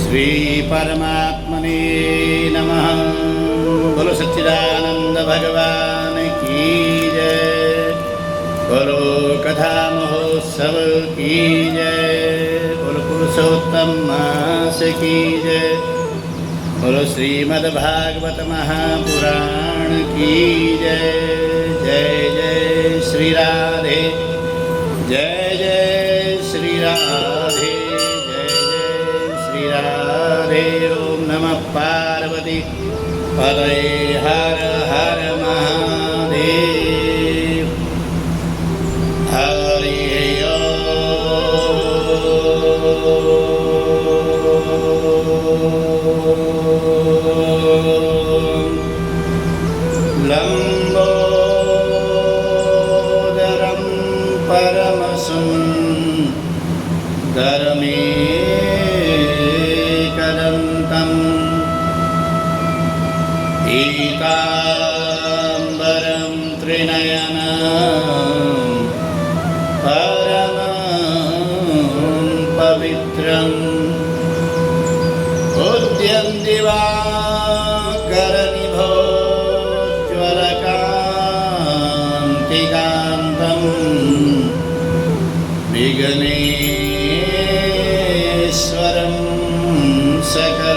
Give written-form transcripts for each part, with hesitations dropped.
श्री परमात्मने नमः। बोलो सच्चिदानंद भगवान की जय। बोलो कथा महोत्सव की जय। बोलो पुरुषोत्तम मास की जय। बोलो श्रीमद्भागवत महापुराण की जय। जय जय श्री राधे, जय जय श्री राधे, जय जय श्री राधे। ओम नमः पार्वती पतये। हर हर महादेव। हरि लंबोदरं परमसुन्दरमेकदन्तं पीताम्बरं त्रिनयनं परमं पवित्रम् उद्यन्दिवाकरनिभोज्ज्वलकान्तिकान्तं विघ्नेश्वरं सकलविघ्नहरं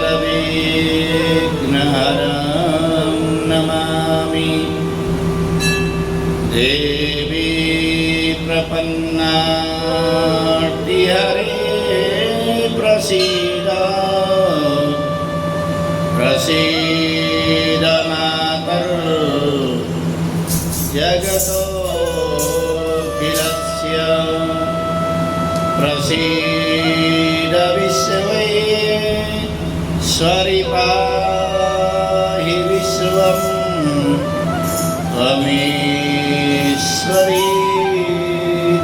नमामि। देवी प्रपन्नार्तिहरे प्रसीद प्रसीद मातर् जगतोऽखिलस्य। प्रसीद विश्वेश्वरि पाहि विश्वम्। त्वमेश्वरी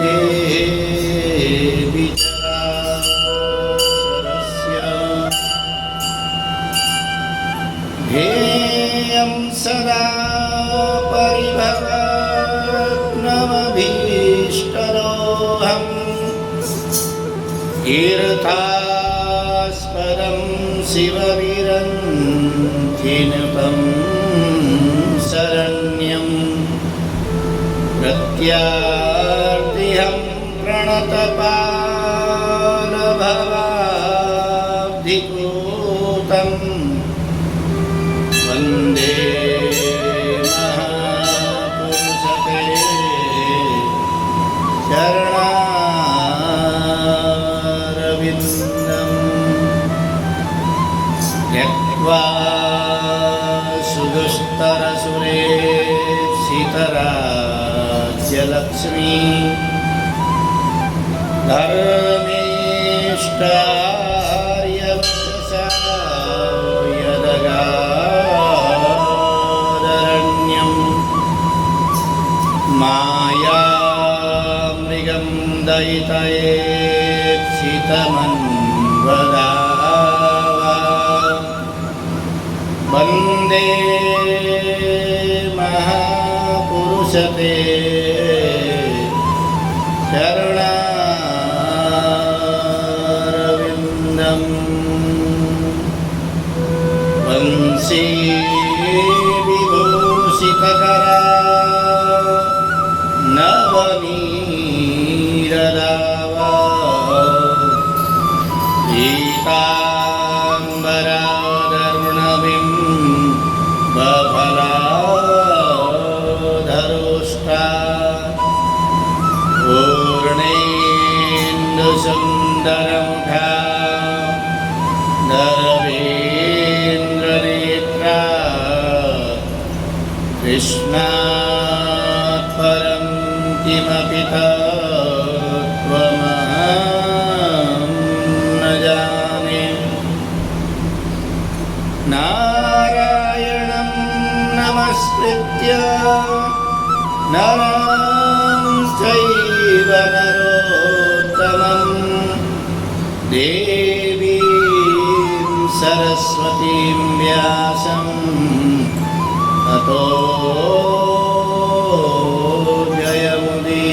देवी चराचरस्य। ध्येयं सदा परिभवग्नमभीष्टदोहम्। तीर्थास्पदं शिवविरञ्चिनुतं शरण्यं। प्रत्यार्तिहं प्रणतपालभवाब्धिपूतं। वन्दे महापुरुषते चरणारविन्दं। त्यक्त्वा सुदुस्तरसुरेप्सितराज्यलक्ष्मी। धर्मेष्टार्यवचसा यदगादरण्यं। मायामृगं दयितयेप्सितमन्वदावा। वन्दे महापुरुषते चरणारविन्दं। वंशी विभूषितकरा नवनीरदावा। पीताम्बरादरुणबिम्बफलाधरोष्टा। पूर्णेन्दुसुन्दरमुखा नरवेन्द्रनेत्रा। कृष्णात् परं किमपि तत्त्वमहं न जाने। नारायणं नमस्कृत्य नरं चैव नरोत्तमं। देवीं सरस्वतीं व्यासं ततो जयमुदीरये।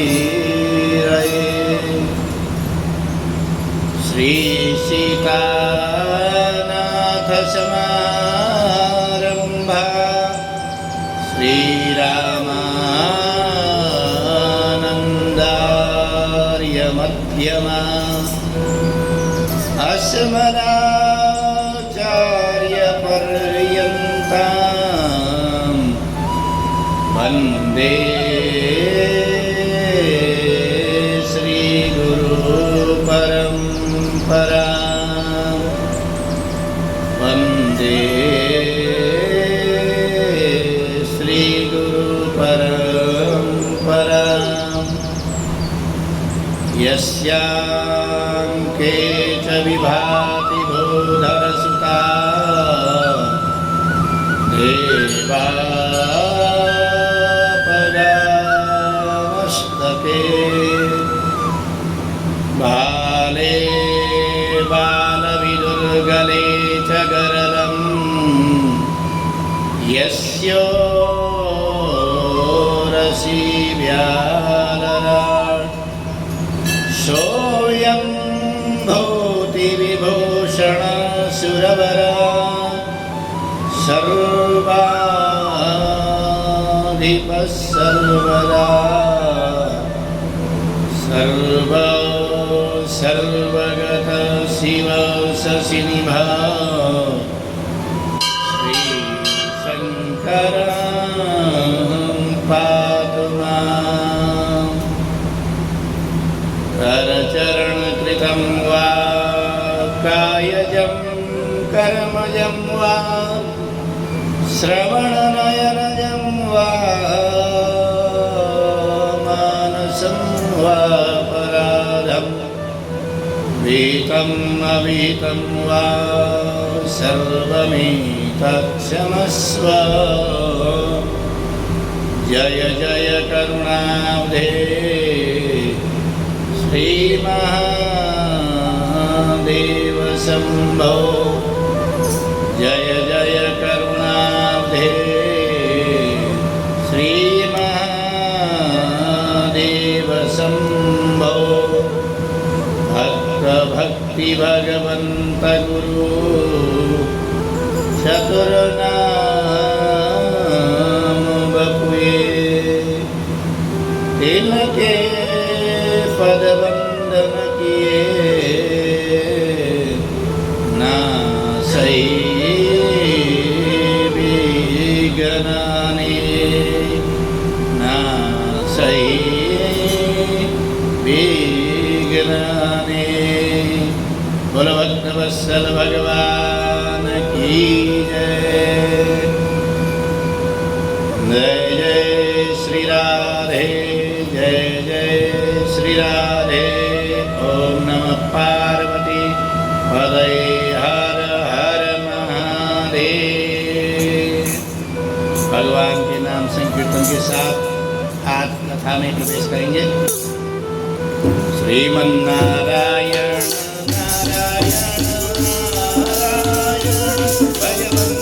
श्री सीता मध्यमा अस्मदाचार्यपर्यन्तां वन्दे श्रीगुरुपरम्परां वन्दे श्रीगुरुपरम्परां यस्यां केच विभाति भूधरसुता देवापगामस्तके बाले बालविदुर्गले च गरलं यस्योरसि व्यालराट् सोऽयं भूतिविभूषणसुरवरा सर्वाधिपः सर्वदा सर्वगत शिव शशिनिभा श्रीशङ्करं पातु माम् करचरणकृतं वा कायजं कर्मजं वा श्रवणनयनजं वा मानसं वा पराधं वीतम् अवीतं वा सर्वमेतत्क्षमस्व जय जय करुणाब्धे श्रीमहादेव शम्भो जय जय करुणाब्धे श्रीमहादेव शम्भो भक्ति भगवन्त गुरु चतुर्नाम बपुए तिनके पदवंदन किए ना सही विगनाने ना सही विगनाने। बोलो भक्तवत्सल भगवान की जय। जय जय श्री राधे जय जय श्री राधे। ओम नमः पार्वती पदये हर हर महादेव। भगवान के नाम संकीर्तन के साथ आज कथा में प्रवेश करेंगे। श्रीमन्नारायण नारायण नारायण भगवन्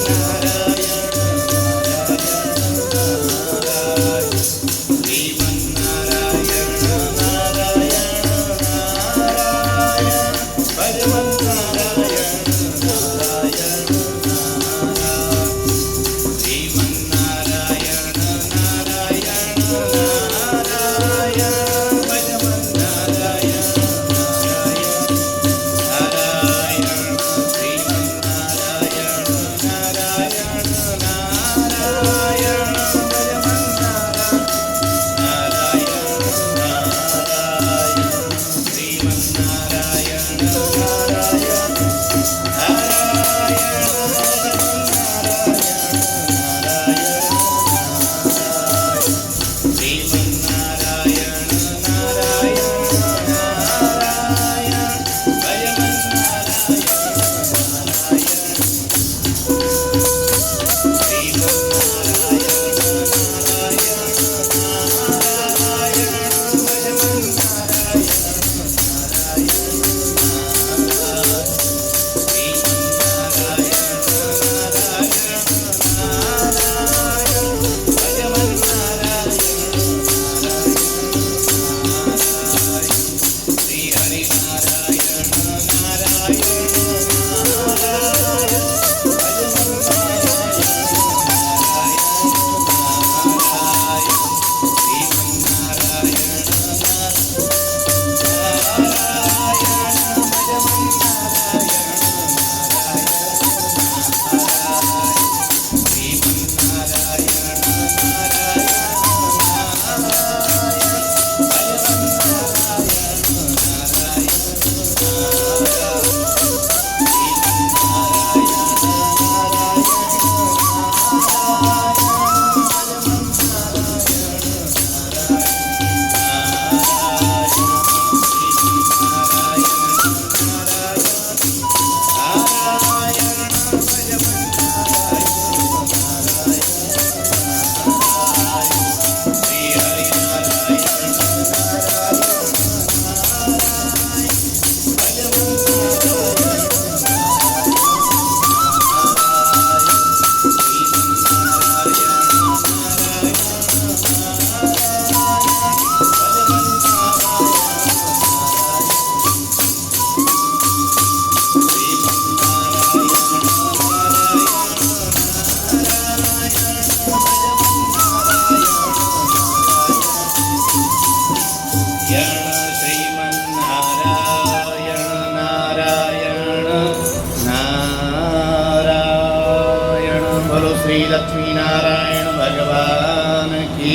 श्री लक्ष्मी नारायण भगवान की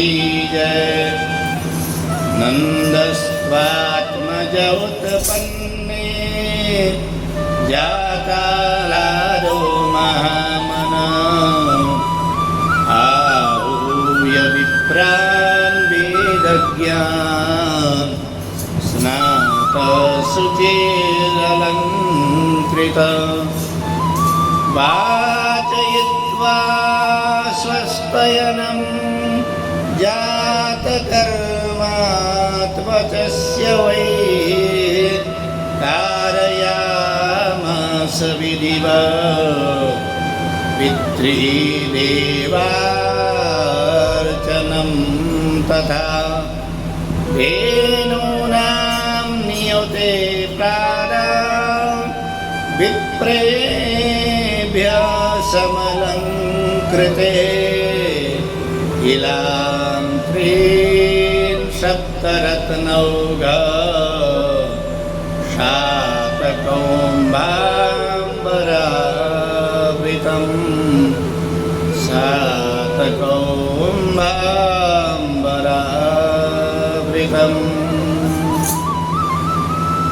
जय। नंदस्त्वात्मज उत्पन्ने जाता लादो महामना आहूय विप्रान् वेदज्ञान् स्नात शुचिरलङ्कृत वाचयित्वा स्वस्तयनं जातकर्मात्वचस्य वै कारयामास विधिवत् पितृदेवार्चनं तथा धेनूनां नियुते प्रादाः विप्रेभ्यः समलङ्कृते इलां त्रीन् सप्तरत्नौघा शातकौम्भाम्बरावृतं शातकौम्भाम्बरावृतम्।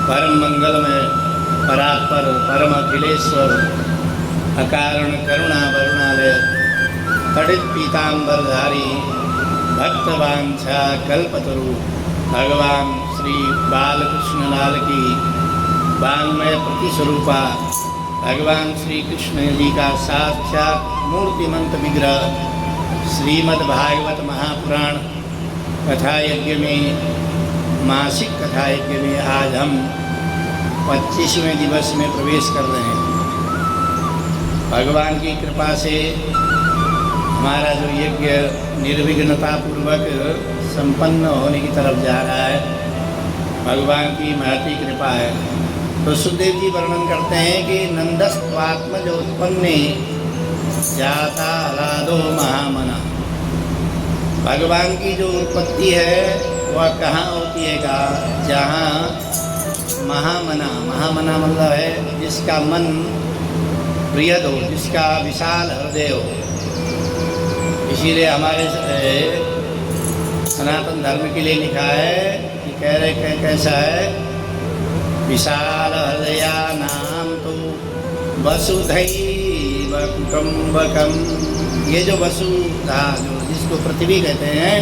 परम मंगलमय परात्पर परम अखिलेश्वर अकारण करुणा वरुणालय तड़ित पीतांबरधारी भक्तवांछा कल्पतरु भगवान श्री बालकृष्ण लाल की वाङ्मय प्रतिस्वरूपा भगवान श्री कृष्ण जी का साक्षात मूर्तिमंत विग्रह श्रीमद् भागवत महापुराण कथा यज्ञ में मासिक कथा यज्ञ में आज हम 25वें दिवस में प्रवेश कर रहे हैं। भगवान की कृपा से हमारा जो यज्ञ निर्विघ्नता पूर्वक संपन्न होने की तरफ जा रहा है, भगवान की महती कृपा है। तो सुखदेव जी वर्णन करते हैं कि नंदस्त्वात्मज उत्पन्ने जाता लादो महामना। भगवान की जो उत्पत्ति है वह कहाँ होती है का, जहाँ महामना, महामना मतलब है जिसका मन प्रियद हो, जिसका विशाल हृदय हो। इसीलिए हमारे सनातन धर्म के लिए लिखा है कि कह रहे कैसा है, विशाल हृदया नाम तो वसुधैव कुटुम्बकम। ये जो वसु था, जो जिसको पृथ्वी कहते हैं,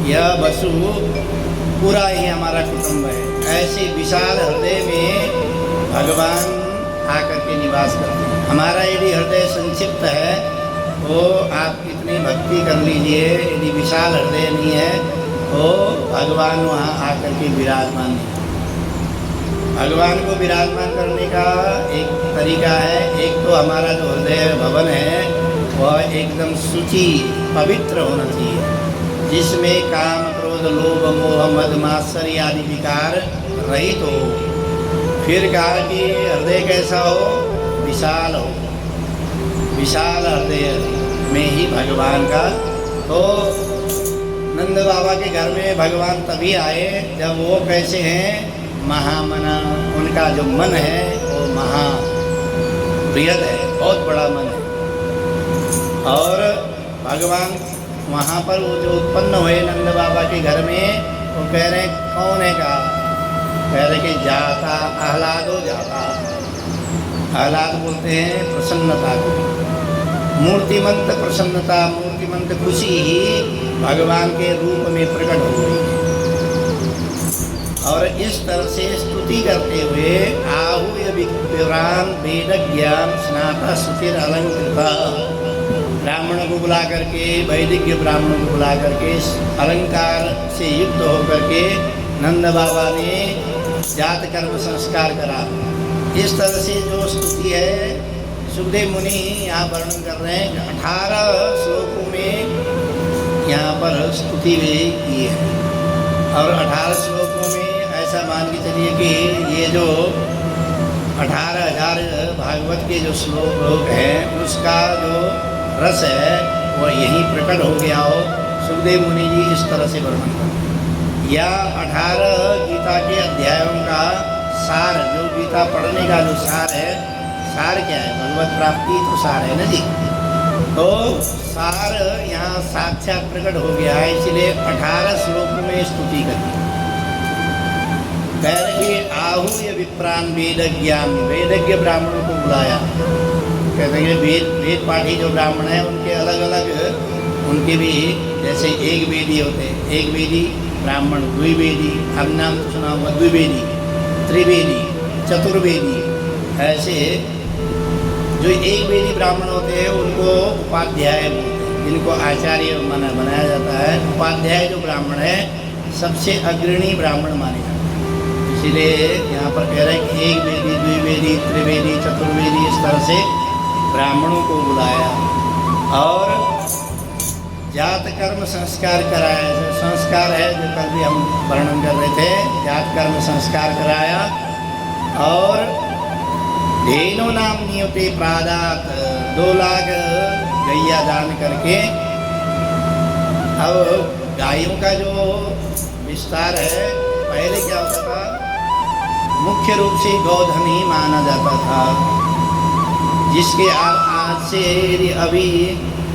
यह वसु पूरा ही हमारा कुटुंब है। ऐसे विशाल हृदय में भगवान आकर के निवास करते हैं। हमारा यदि हृदय संक्षिप्त है तो आप कितनी भक्ति कर लीजिए, यदि विशाल हृदय नहीं है तो भगवान वहाँ आकर के विराजमान नहीं। भगवान को विराजमान करने का एक तरीका है, एक तो हमारा जो हृदय भवन है वह एकदम शुचि पवित्र होना चाहिए, जिसमें काम क्रोध लोभ मोह मद मात्सर्य आदि विकार रहित हो। फिर कहा कि हृदय कैसा हो, विशाल हो। विशाल हृदय में ही भगवान का। तो नंद बाबा के घर में भगवान तभी आए जब वो कैसे हैं, महामना। उनका जो मन है वो महाबृहद है, बहुत बड़ा मन है। और भगवान वहाँ पर वो जो उत्पन्न हुए नंद बाबा के घर में, वो कह रहे कौन है का, कह रहे कि जाता आह्लादो जाता। आह्लाद बोलते हैं प्रसन्नता को। मूर्तिमंत प्रसन्नता, मूर्तिमंत खुशी ही भगवान के रूप में प्रकट हो गई। और इस तरह से स्तुति करते हुए आहूय विप्रान् वेद ज्ञान स्नाता सुतिर अलंकृता। ब्राह्मण को बुला करके, वैदिक ब्राह्मण को बुला करके अलंकार से युक्त होकर के नंद बाबा ने जात कर्म संस्कार करा। इस तरह से जो स्तुति है, सुखदेव मुनि यहाँ वर्णन कर रहे हैं। 18 श्लोकों में यहाँ पर स्तुति भी की है। और 18 श्लोकों में ऐसा मान के चलिए कि ये जो 18,000 भागवत के जो श्लोक हैं, उसका जो रस है वह यहीं प्रकट हो गया हो। सुखदेव मुनि जी इस तरह से वर्णन करते हैं। या 18 गीता के अध्यायों का सार, जो गीता पढ़ने का जो सार है, सार क्या है, भगवत प्राप्ति तो सार है ना जी। तो सार यहाँ साक्षात प्रकट हो गया है, इसलिए 18 श्लोक में स्तुति करती है। कह रहे कि आहूय विप्रान वेदज्ञ ब्राह्मणों को बुलाया। कहते हैं वेद पाठी जो ब्राह्मण हैं उनके अलग अलग उनके भी जैसे एक वेदी होते हैं, एक वेदी ब्राह्मण, द्विवेदी, हम नाम तो सुना हुआ, द्विवेदी, त्रिवेदी, चतुर्वेदी। ऐसे जो एक वेदी ब्राह्मण होते हैं उनको उपाध्याय बोलते हैं, जिनको आचार्य बनाया जाता है। उपाध्याय जो ब्राह्मण है सबसे अग्रणी ब्राह्मण माने जाते हैं। इसीलिए यहाँ पर कह रहे हैं कि एक वेदी, द्विवेदी, त्रिवेदी, चतुर्वेदी, इस तरह से ब्राह्मणों को बुलाया और जात कर्म संस्कार कराया। जो संस्कार है जो कल भी हम वर्णन कर रहे थे, जात कर्म संस्कार कराया और धेनु नाम नियुते प्रादात 2 लाख गैया दान करके। अब गायों का जो विस्तार है, पहले क्या होता था, मुख्य रूप से गौधन ही माना जाता था, जिसके आज से अभी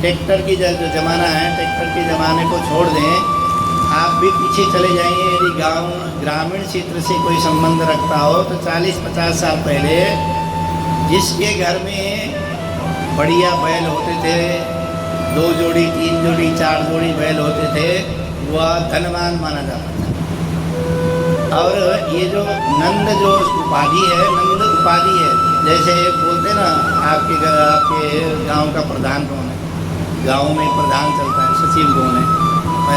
ट्रैक्टर की जो ज़माना है, ट्रैक्टर के ज़माने को छोड़ दें, आप भी पीछे चले जाइए। यदि गांव ग्रामीण क्षेत्र से कोई संबंध रखता हो तो 40-50 साल पहले जिसके घर में बढ़िया बैल होते थे, 2 जोड़ी, 3 जोड़ी, 4 जोड़ी बैल होते थे, वह धनवान माना जाता था। और ये जो नंद जो उपाधि है, नंद उपाधि है, जैसे बोलते ना आपके घर, आपके गांव का प्रधान कौन है, गांव में प्रधान चलता है, सचिव कौन है,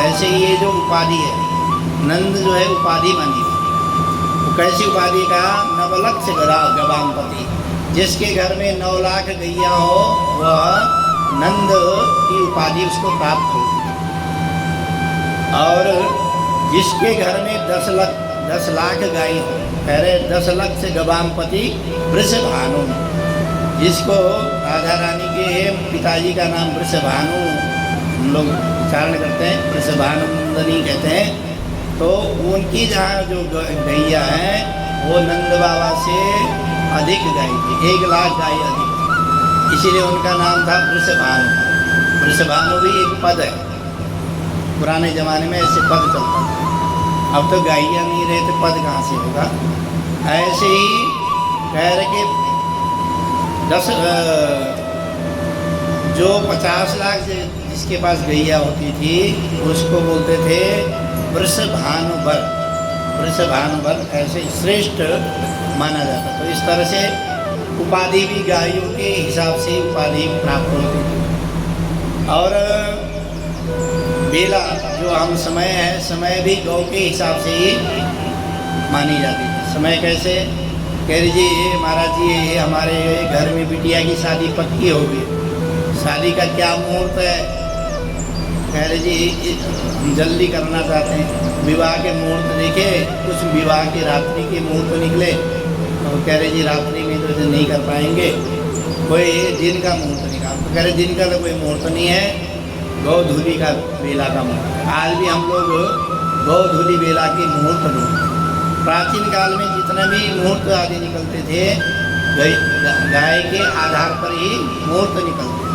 ऐसे ये जो उपाधि है, नंद जो है उपाधि मानी। तो कैसी उपाधि का, नवलक्ष गवामपति, जिसके घर में 9 लाख गैया हो वह नंद की उपाधि उसको प्राप्त हो। और जिसके घर में 10 लाख गाय हो, कह रहे 10 लक्ष गवामपति वृषभानु, जिसको राधा रानी के पिताजी का नाम वृषभानु हम लोग उच्चारण करते हैं, वृषभानुनंदनी कहते हैं। तो उनकी जहाँ जो गैया है वो नंद बाबा से अधिक गाय थी, 1 लाख गाय अधिक थी, इसीलिए उनका नाम था वृषभानु। वृषभानु भी एक पद है, पुराने ज़माने में ऐसे पद चलता था। अब तो गायियाँ नहीं रहे तो पद कहाँ से होगा। ऐसे ही कह रहे कि 10 जो 50 लाख जिसके पास गैया होती थी उसको बोलते थे वृषभानुवर। वृषभानुवर ऐसे श्रेष्ठ माना जाता। तो इस तरह से उपाधि भी गायों के हिसाब से उपाधि प्राप्त होती थी। और बेला जो हम समय है, समय भी गौ के हिसाब से ही मानी जाती थी। समय कैसे, कह लीजिए महाराज जी ये हमारे घर में बिटिया की शादी पक्की हो गई, शादी का क्या मुहूर्त है, कह लीजिए हम जल्दी करना चाहते हैं, विवाह के मुहूर्त देखे, कुछ विवाह के रात्रि के मुहूर्त निकले, तो कह रहे जी रात्रि में तो नहीं कर पाएंगे, कोई दिन का मुहूर्त निकाल। तो कह रहे दिन का तो कोई मुहूर्त नहीं है, गौधूली का बेला का मुहूर्त। आज भी हम लोग गौधूली बेला के मुहूर्त ढूंढते। प्राचीन काल में जितने भी मुहूर्त आदि निकलते थे गाय के आधार पर ही मुहूर्त निकलते थे।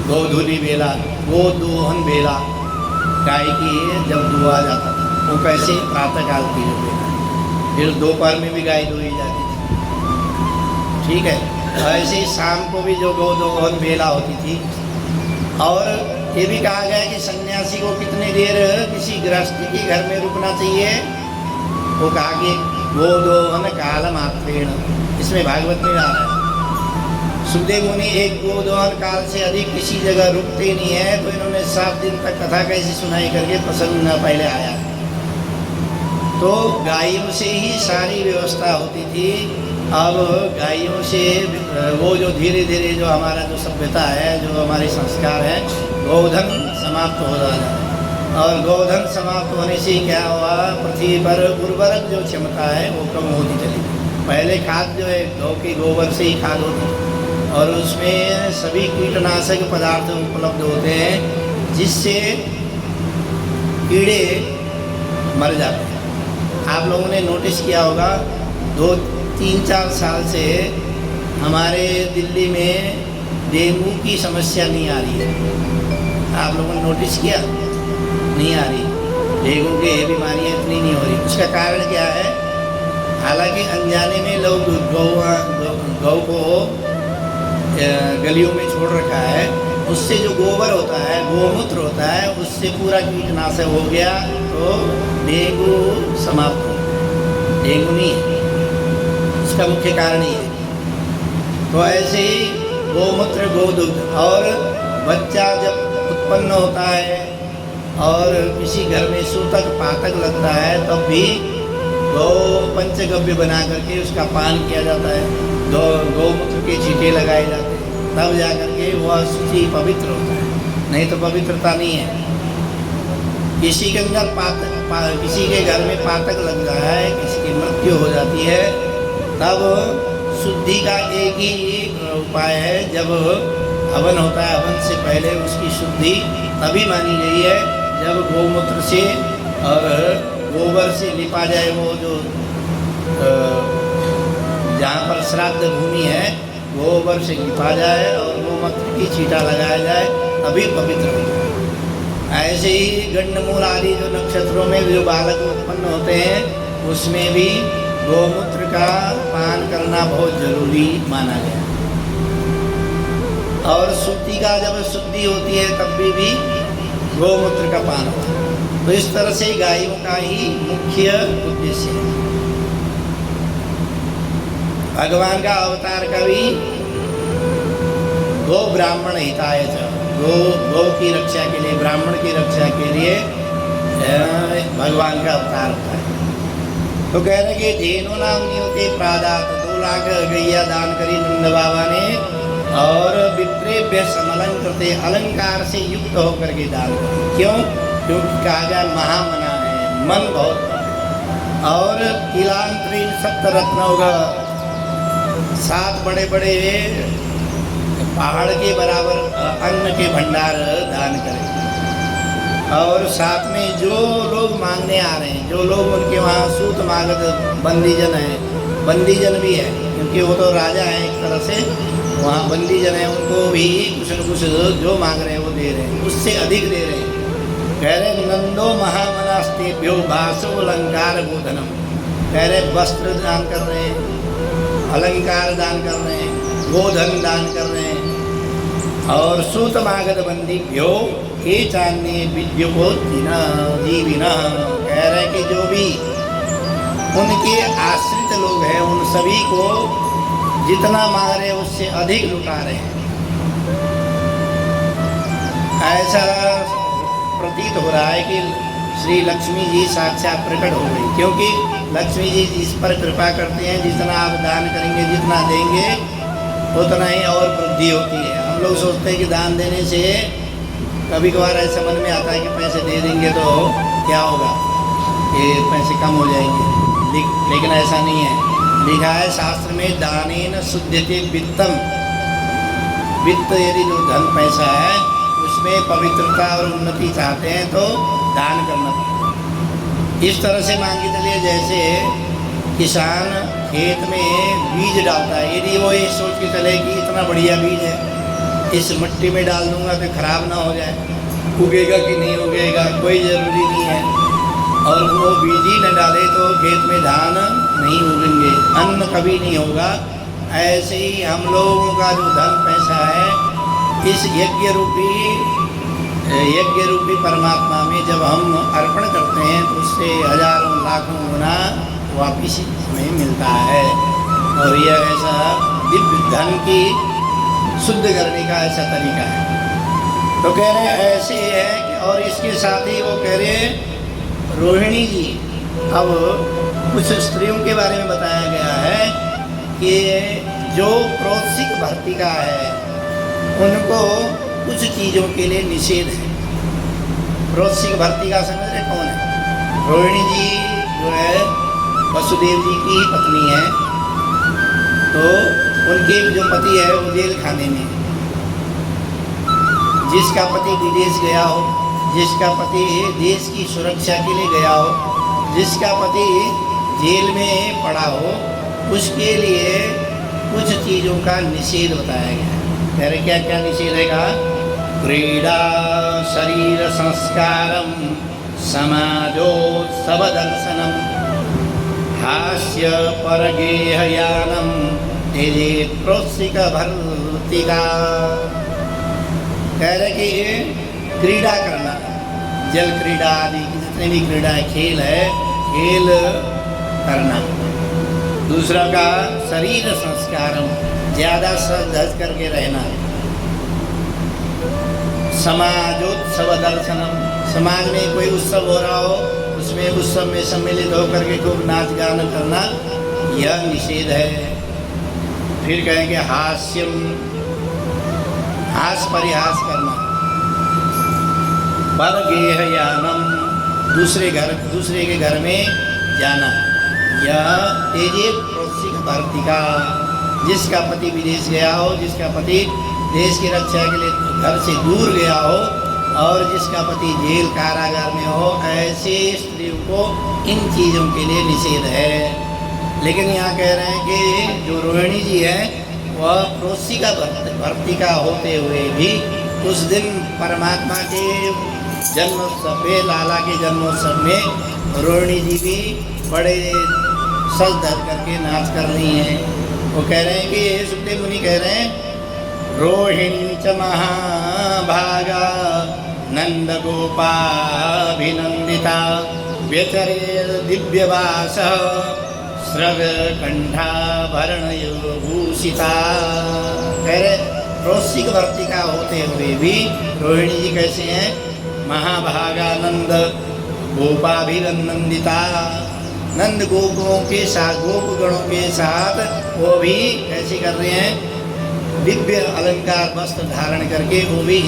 गौधूली बेला, गोदोहन बेला, गाय की जब दुआ जाता था वो कैसे प्रातः काल की जो बेला, फिर दोपहर में भी गाय दुई जाती थी, ठीक है। ऐसे ही शाम को भी जो गोदोहन बेला होती थी। और ये भी कहा गया कि सन्यासी को कितनी देर किसी गृहस्थी के घर में रुकना चाहिए, वो कहा कि गोदोहन काल मात्रेण, इसमें भागवत में आ रहा है। सुखदेव मुनि एक गोदोहन काल से अधिक किसी जगह रुकते नहीं है, तो इन्होंने 7 दिन तक कथा कैसी सुनाई करके प्रसंग न पहले आया। तो गायों से ही सारी व्यवस्था होती थी। अब गायों से वो जो धीरे धीरे जो हमारा जो सभ्यता है, जो हमारे संस्कार है, गोधन समाप्त हो रहा है। और गोधन समाप्त होने से क्या हुआ, पृथ्वी पर उर्वरक जो क्षमता है वो कम होती चली। पहले खाद जो है गौ के गोबर से ही खाद होती है और उसमें सभी कीटनाशक पदार्थ उपलब्ध होते हैं जिससे कीड़े मर जाते हैं। आप लोगों ने नोटिस किया होगा 2-3-4 साल से हमारे दिल्ली में डेंगू की समस्या नहीं आ रही है। आप लोगों ने नोटिस किया? नहीं आ रही। डेंगू की बीमारियाँ इतनी नहीं हो रही। उसका कारण क्या है? हालांकि अनजाने में लोग गौ को गलियों में छोड़ रखा है, उससे जो गोबर होता है, गोमूत्र होता है, उससे पूरा कीटनाशक हो गया तो डेंगू समाप्त हो गया। डेंगू नहीं है, इसका मुख्य कारण ही है। तो ऐसे ही गोमूत्र, गोदुग्ध, और बच्चा जब उत्पन्न होता है और किसी घर में सूतक पातक लगता है तब भी गौ पंचगव्य बना करके उसका पान किया जाता है, गौमूत्र के छींटे लगाए जाते हैं, तब जा करके वह शुचि पवित्र होता है, नहीं तो पवित्रता नहीं है। किसी के अंदर किसी के घर में पातक लग रहा है, किसी की मृत्यु हो जाती है, तब शुद्धि का एक ही उपाय है। जब हवन होता है, हवन से पहले उसकी शुद्धि तभी मानी गई है जब गौमूत्र से और गोबर से लिपा जाए। वो जो जहाँ पर श्राद्ध भूमि है, गोबर से लिपा जाए और गोमूत्र की छींटा लगाया जाए, तभी पवित्र हो जाए। ऐसे ही गंडमूल आदि जो नक्षत्रों में जो बालक उत्पन्न होते हैं, उसमें भी गोमूत्र का पान करना बहुत जरूरी माना गया। और शुद्धि का जब शुद्धि होती है तब भी गोमूत्र का पान होता है। तो इस तरह से गायों का ही मुख्य उद्देश्य है। भगवान का अवतार का भी गो ब्राह्मण हिताय च, गौ की रक्षा के लिए, ब्राह्मण की रक्षा के लिए भगवान का अवतार होता है। तो कह रहे कि धेनु नामनियों के प्रादात 2 लाख गैया दान करी नंद बाबा ने, और विप्रेभ्य समलंकृते, अलंकार से युक्त होकर के दान करी। क्यों? क्योंकि कहा गया महामना है, मन बहुत है। और किलांतरी 7 रत्नों का 7 बड़े बड़े पहाड़ के बराबर अन्न के भंडार दान करें। और साथ में जो लोग मांगने आ रहे हैं, जो लोग उनके वहाँ सूत मागध बंदीजन है, बंदीजन भी है क्योंकि वो तो राजा है एक तरह से, वहाँ बंदीजन है, उनको भी कुछ न कुछ जो मांग रहे हैं वो दे रहे हैं, उससे अधिक दे रहे हैं। कह रहे नंदो महामनास्तेभ्यो भासो अलंकार बोधनम, कह रहे वस्त्र दान कर रहे हैं, अलंकार दान कर रहे हैं, गोधन दान कर रहे हैं, और सूत मागध बंदीभ्यो ये चान्य विद्यो को जीविना, कह रहे कि जो भी उनके आश्रित लोग हैं उन सभी को जितना मांग रहे हैं उससे अधिक लुटा रहे हैं। ऐसा प्रतीत हो रहा है कि श्री लक्ष्मी जी साक्षात प्रकट हो गई, क्योंकि लक्ष्मी जी जिस पर कृपा करते हैं, जितना आप दान करेंगे, जितना देंगे, उतना ही और वृद्धि होती है। हम लोग सोचते हैं कि दान देने से, कभी कभार ऐसा मन में आता है कि पैसे दे देंगे तो क्या होगा, ये पैसे कम हो जाएंगे, लेकिन ऐसा नहीं है। लिखा है शास्त्र में, दानेन शुद्धते वित्तम, वित्त यदि जो धन पैसा है उसमें पवित्रता और उन्नति चाहते हैं तो दान करना पड़ता। इस तरह से मान के चलिए, जैसे किसान खेत में बीज डालता है, यदि वो ये सोच के चले कि इतना बढ़िया बीज है, इस मिट्टी में डाल दूंगा तो खराब ना हो जाए, उगेगा कि नहीं उगेगा कोई ज़रूरी नहीं है, और वो बीज ही न डाले तो खेत में धान नहीं उगेंगे, अन्न कभी नहीं होगा। ऐसे ही हम लोगों का जो धन पैसा है, इस यज्ञ रूपी परमात्मा में जब हम अर्पण करते हैं तो उससे हजारों लाखों गुना वापिस हमें मिलता है। और यह ऐसा दिव्य धन की शुद्ध करने का ऐसा तरीका है। तो कह रहे हैं ऐसे है कि, और इसके साथ ही वो कह रहे हैं रोहिणी जी, अब कुछ स्त्रियों के बारे में बताया गया है कि जो प्रोत्सिक भर्तिका है उनको कुछ चीज़ों के लिए निषेध है। प्रोत्सिक भर्तिका समझ रहे कौन है? रोहिणी जी जो है वसुदेव जी की पत्नी है, तो उनके जो पति है वो जेल खाने में, जिसका पति विदेश गया हो, जिसका पति देश की सुरक्षा के लिए गया हो, जिसका पति जेल में पड़ा हो, उसके लिए कुछ चीज़ों का निषेध बताया गया है। कह रहे क्या क्या निषेध है कहा? क्रीड़ा शरीर संस्कारम समाजोत्सव दर्शनम हास्य परगेहयानम तेजे प्रोत्सिक भर्तिका। कह रहे कि ये क्रीड़ा करना, जल क्रीड़ा आदि जितने भी क्रीड़ा है, खेल है, खेल करना। दूसरा का शरीर संस्कारम, ज़्यादा सज धज करके रहना। समाजोत्सव दर्शनम, समाज में कोई उत्सव हो रहा हो उसमें उत्सव में सम्मिलित होकर के खूब नाच गान करना, यह निषेध है। फिर कहेंगे हास्यम, हास परिहास करना। परगेहयानम, दूसरे के घर में जाना। यह तेजे प्रोत्सिक भर्तिका, जिसका पति विदेश गया हो, जिसका पति देश की रक्षा के लिए घर से दूर गया हो और जिसका पति जेल कारागार में हो, ऐसे स्त्रियों को इन चीज़ों के लिए निषेध है। लेकिन यहाँ कह रहे हैं कि जो रोहिणी जी है वह प्रोत्सिका भर्तिका होते हुए भी उस दिन परमात्मा के जन्मोत्सव पे, लाला के जन्मोत्सव में रोहिणी जी भी बड़े सज धज करके नाच कर रही हैं। वो कह रहे हैं कि सुखदेव मुनि कह रहे हैं रोहिणी च महाभागा नंद गोपाभिनंदिता व्यचरे दिव्यवास स्रग कंठाभरणभूषिता। कह रहे प्रोत्सिक भर्तिका होते हुए भी रोहिणी जी कैसे हैं? महाभागा नंद गोपाभिनंदिता, नंद गोपों के साथ, गोपगणों के साथ वो भी कैसे कर रहे हैं? दिव्य अलंकार वस्त्र धारण करके वो भी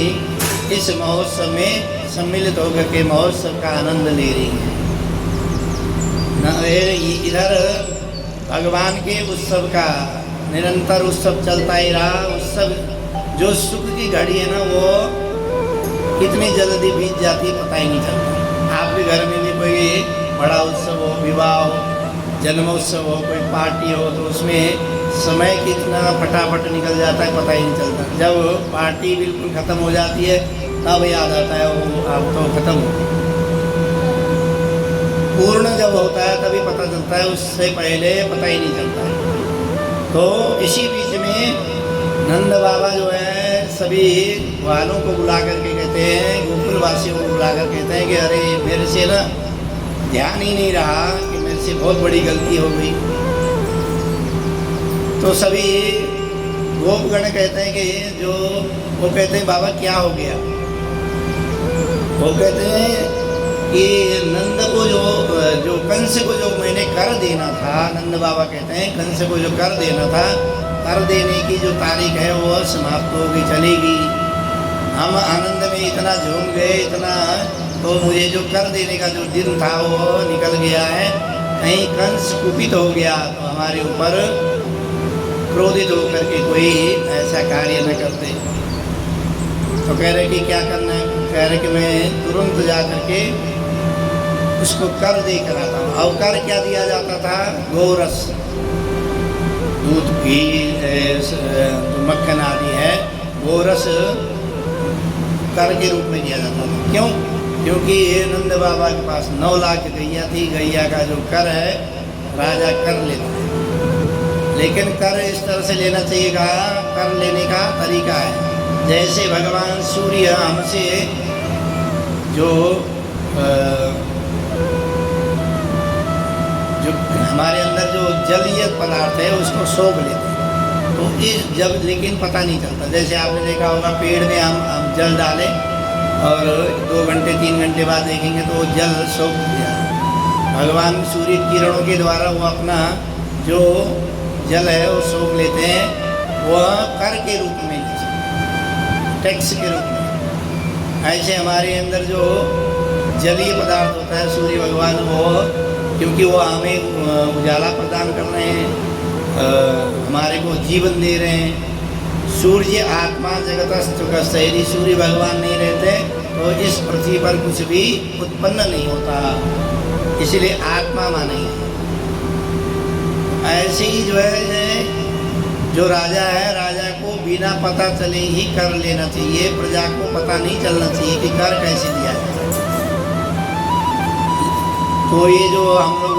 इस महोत्सव में सम्मिलित होकर के महोत्सव का आनंद ले रही हैं। इधर भगवान के उत्सव का निरंतर उत्सव चलता ही रहा। उत्सव जो सुख की घड़ी है ना, वो कितनी जल्दी बीत जाती है पता ही नहीं चलता। आपके घर में भी कोई बड़ा उत्सव हो, विवाह हो, जन्मोत्सव हो, कोई पार्टी हो, तो उसमें समय कितना फटाफट निकल जाता है पता ही नहीं चलता। जब पार्टी बिल्कुल ख़त्म हो जाती है तब याद आता है वो अब तो ख़त्म हो गई। पूर्ण जब होता है तभी पता चलता है, उससे पहले पता ही नहीं चलता है। तो इसी बीच में नंद बाबा जो है सभी वालों को बुला करके कहते हैं, गोकुल वासियों को बुला कर कहते हैं कि अरे मेरे से ना ध्यान ही नहीं रहा कि मेरे से बहुत बड़ी गलती हो गई। तो सभी गोपगण कहते हैं कि जो वो कहते हैं बाबा क्या हो गया? वो कहते हैं कि नंद को जो कंस को जो मैंने कर देना था, नंद बाबा कहते हैं कंस को जो कर देना था, कर देने की जो तारीख है वो समाप्त होगी, चलेगी। हम आनंद में इतना झूम गए, इतना, तो मुझे जो कर देने का जो दिन था वो निकल गया है। कहीं कंस कुपित हो गया तो हमारे ऊपर क्रोधित होकर के कोई ऐसा कार्य न करते। तो कह रहे कि क्या करना है? कह रहे कि मैं तुरंत जा करके उसको कर दे कर आता हूँ। और कर क्या दिया जाता था? गोरस, दूध, घी, मक्खन आदि है, गोरस कर के रूप में दिया जाता था। क्यों? क्योंकि नंद बाबा के पास 9 लाख गैया थी। गैया का जो कर है राजा कर लेता है, लेकिन कर इस तरह से लेना चाहिए। कर लेने का तरीका है जैसे भगवान सूर्य हमसे जो हमारे अंदर जो जलीय पदार्थ है उसको सोख लेते हैं, तो इस जब लेकिन पता नहीं चलता। जैसे आपने देखा होगा पेड़ में हम जल डालें और 2 घंटे 3 घंटे बाद देखेंगे तो वो जल सोख गया। भगवान सूर्य किरणों के द्वारा वो अपना जो जल है वो सोख लेते हैं। वह कर के रूप में, टैक्स के रूप में। ऐसे हमारे अंदर जो जलीय पदार्थ होता है सूर्य भगवान, वो क्योंकि वो हमें उजाला प्रदान कर रहे हैं, हमारे को जीवन दे रहे हैं। सूर्य आत्मा जगतस्थ का शहरी, सूर्य भगवान नहीं रहते तो इस पृथ्वी पर कुछ भी उत्पन्न नहीं होता, इसलिए आत्मा मानेंगे। ऐसे ही जो है जो राजा है, राजा को बिना पता चले ही कर लेना चाहिए, प्रजा को पता नहीं चलना चाहिए कि कर कैसे दिया जाए। तो ये जो हम लोग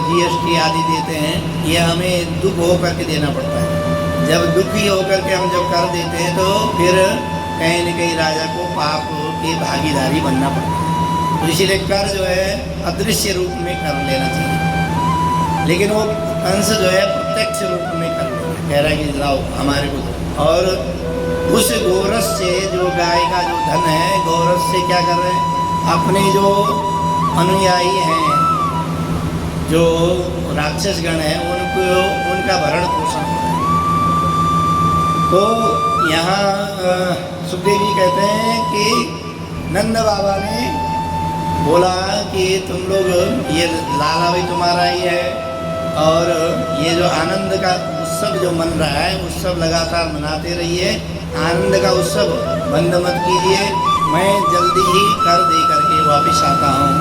GST आदि देते हैं, ये हमें दुख होकर के देना पड़ता है। जब दुखी होकर के हम जब कर देते हैं तो फिर कहीं न कहीं राजा को पाप की भागीदारी बनना पड़ता है। तो इसीलिए कर जो है अदृश्य रूप में कर लेना चाहिए, लेकिन वो कंस जो है प्रत्यक्ष रूप में कर लेना, कह रहा है कि लाओ हमारे को दो। और उस गोरस से, जो गाय का जो धन है, गोरस से क्या कर रहे हैं, अपने जो अनुयायी हैं, जो राक्षस गण हैं, उनको उनका भरण पोषण हो रहा है। तो यहाँ सुखदेव जी कहते हैं कि नंद बाबा ने बोला कि तुम लोग ये लाला भी तुम्हारा ही है, और ये जो आनंद का उत्सव जो मन रहा है, उत्सव लगातार मनाते रहिए, आनंद का उत्सव बंद मत कीजिए, मैं जल्दी ही कर दे करके वापिस आता हूँ।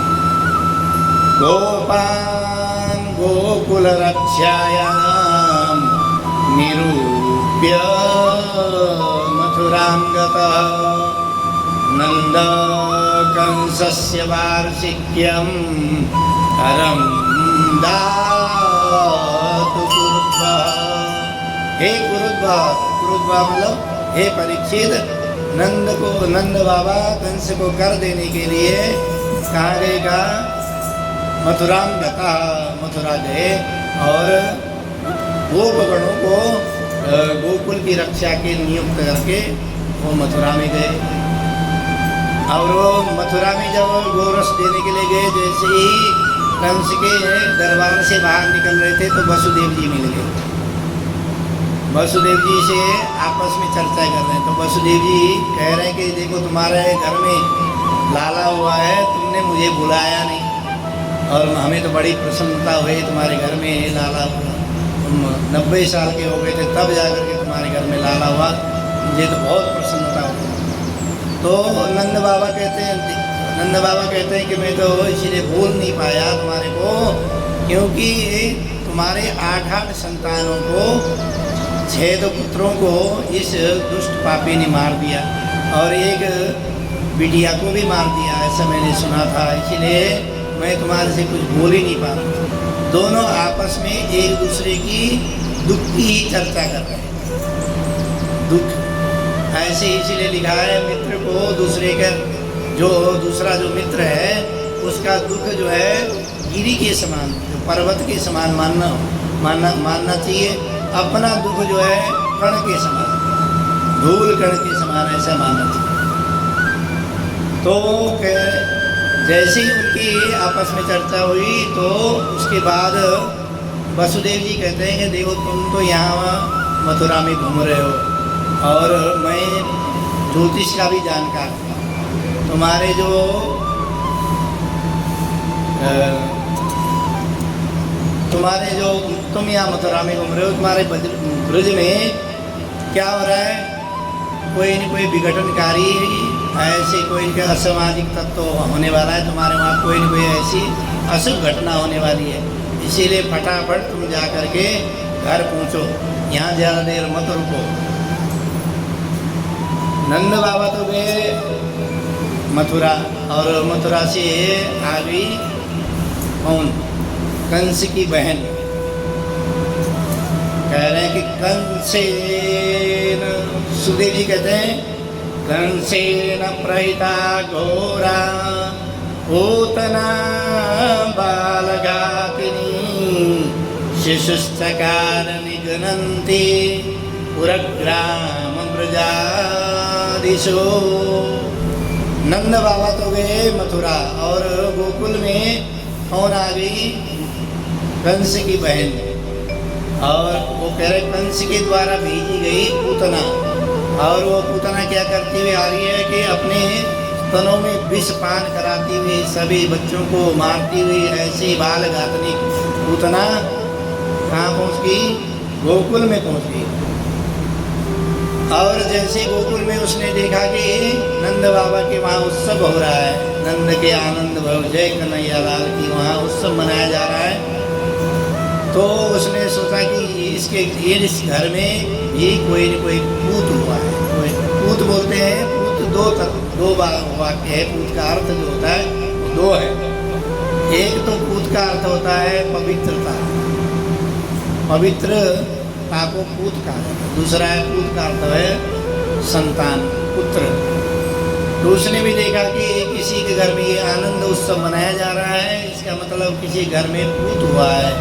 गोपान गोकुल रक्षायाम निरूप्य मथुरां गतः नंद कंसस्य वार्षिक्यं करं दातु कुरुद्वः। हे कुरुद्वः मतलब हे परीक्षित, नंद बाबा कंस को कर देने के लिए कहाँ गए का, मथुरां गता, मथुरा गए, और गोपगणों को गोकुल की रक्षा के नियुक्त करके वो मथुरा में गए। और वो मथुरा में जब गोरस देने के लिए गए, जैसे ही कंस के दरबार से बाहर निकल रहे थे तो वसुदेव जी मिल गए। वसुदेव जी से आपस में चर्चा कर रहे हैं, तो वसुदेव जी कह रहे हैं कि देखो तुम्हारे घर में लाला हुआ है, तुमने मुझे बुलाया नहीं, और हमें तो बड़ी प्रसन्नता हुई तुम्हारे घर में लाला हुआ। तुम 90 साल के हो गए थे तब जाकर के तुम्हारे घर में लाला हुआ, मुझे तो बहुत प्रसन्नता हुई। तो नंद बाबा कहते हैं कि मैं तो इसीलिए भूल नहीं पाया तुम्हारे को, क्योंकि तुम्हारे 8 संतानों को, 6 पुत्रों को इस दुष्ट पापी ने मार दिया, और एक बिटिया को भी मार दिया, ऐसा मैंने सुना था। इसीलिए मैं तुम्हारे से कुछ बोल ही नहीं पा रहा। दोनों आपस में एक दूसरे की दुख की ही चर्चा कर रहे हैं। दुख ऐसे इसीलिए लिखा है, मित्र को दूसरे का दूसरा जो मित्र है उसका दुख जो है गिरी के समान, पर्वत के समान मानना चाहिए। अपना दुख जो है कण के समान, धूल कण के समान ऐसा मानना चाहिए। तो जैसे ही उनकी आपस में चर्चा हुई तो उसके बाद वसुदेव जी कहते हैं कि देखो तुम तो यहाँ मथुरा में घूम रहे हो, और मैं ज्योतिष का भी जानकार था। तुम्हारे जो तुम यहाँ मथुरा में घूम रहे हो, तुम्हारे ब्रज में क्या हो रहा है, कोई न कोई विघटनकारी ऐसे कोई इनका असामाजिक तत्व होने वाला है, तुम्हारे वहाँ कोई न कोई ऐसी अशुभ घटना होने वाली है। इसीलिए फटाफट तुम जा कर के घर पहुँचो, यहाँ ज़्यादा देर मत रुको। नंद बाबा तो गए मथुरा, और मथुरा से आ गई कौन, कंस की बहन। कह रहे हैं कि कंसेन, सुखदेव जी कहते हैं कंसेन प्रहिता घोरा पूतना बालघातिनी शिशुश्चकार निगनन्ति पुरग्राम ब्रजादिशो। नंद बाबा तो गए मथुरा, और गोकुल में कौन आ गई, कंस की बहन, और वो कह रहे कंस के द्वारा भेजी गई पूतना। और वो पूतना क्या करती हुई आ रही है कि अपने स्तनों में विष पान कराती हुई सभी बच्चों को मारती हुई ऐसी बाल घातनी पूतना कहाँ पहुँच गई, गोकुल में पहुँच गई। और जैसे गोकुल में उसने देखा कि नंद बाबा के वहाँ उत्सव हो रहा है, नंद के आनंद भव जय कन्हैया लाल की वहाँ उत्सव मनाया जा रहा है, तो उसने सोचा कि इस घर में भी कोई न कोई पूत हुआ है। कोई पूत बोलते हैं, पूत दो वाक्य है। पूत का अर्थ जो होता है वो दो है। एक तो पूत का अर्थ होता है पवित्रता, पवित्रता को पूत कहा जाता है। दूसरा है पूत का अर्थ है संतान, पुत्र। तो उसने भी देखा कि किसी के घर में ये आनंद उत्सव मनाया जा रहा है, इसका मतलब किसी घर में पूत हुआ है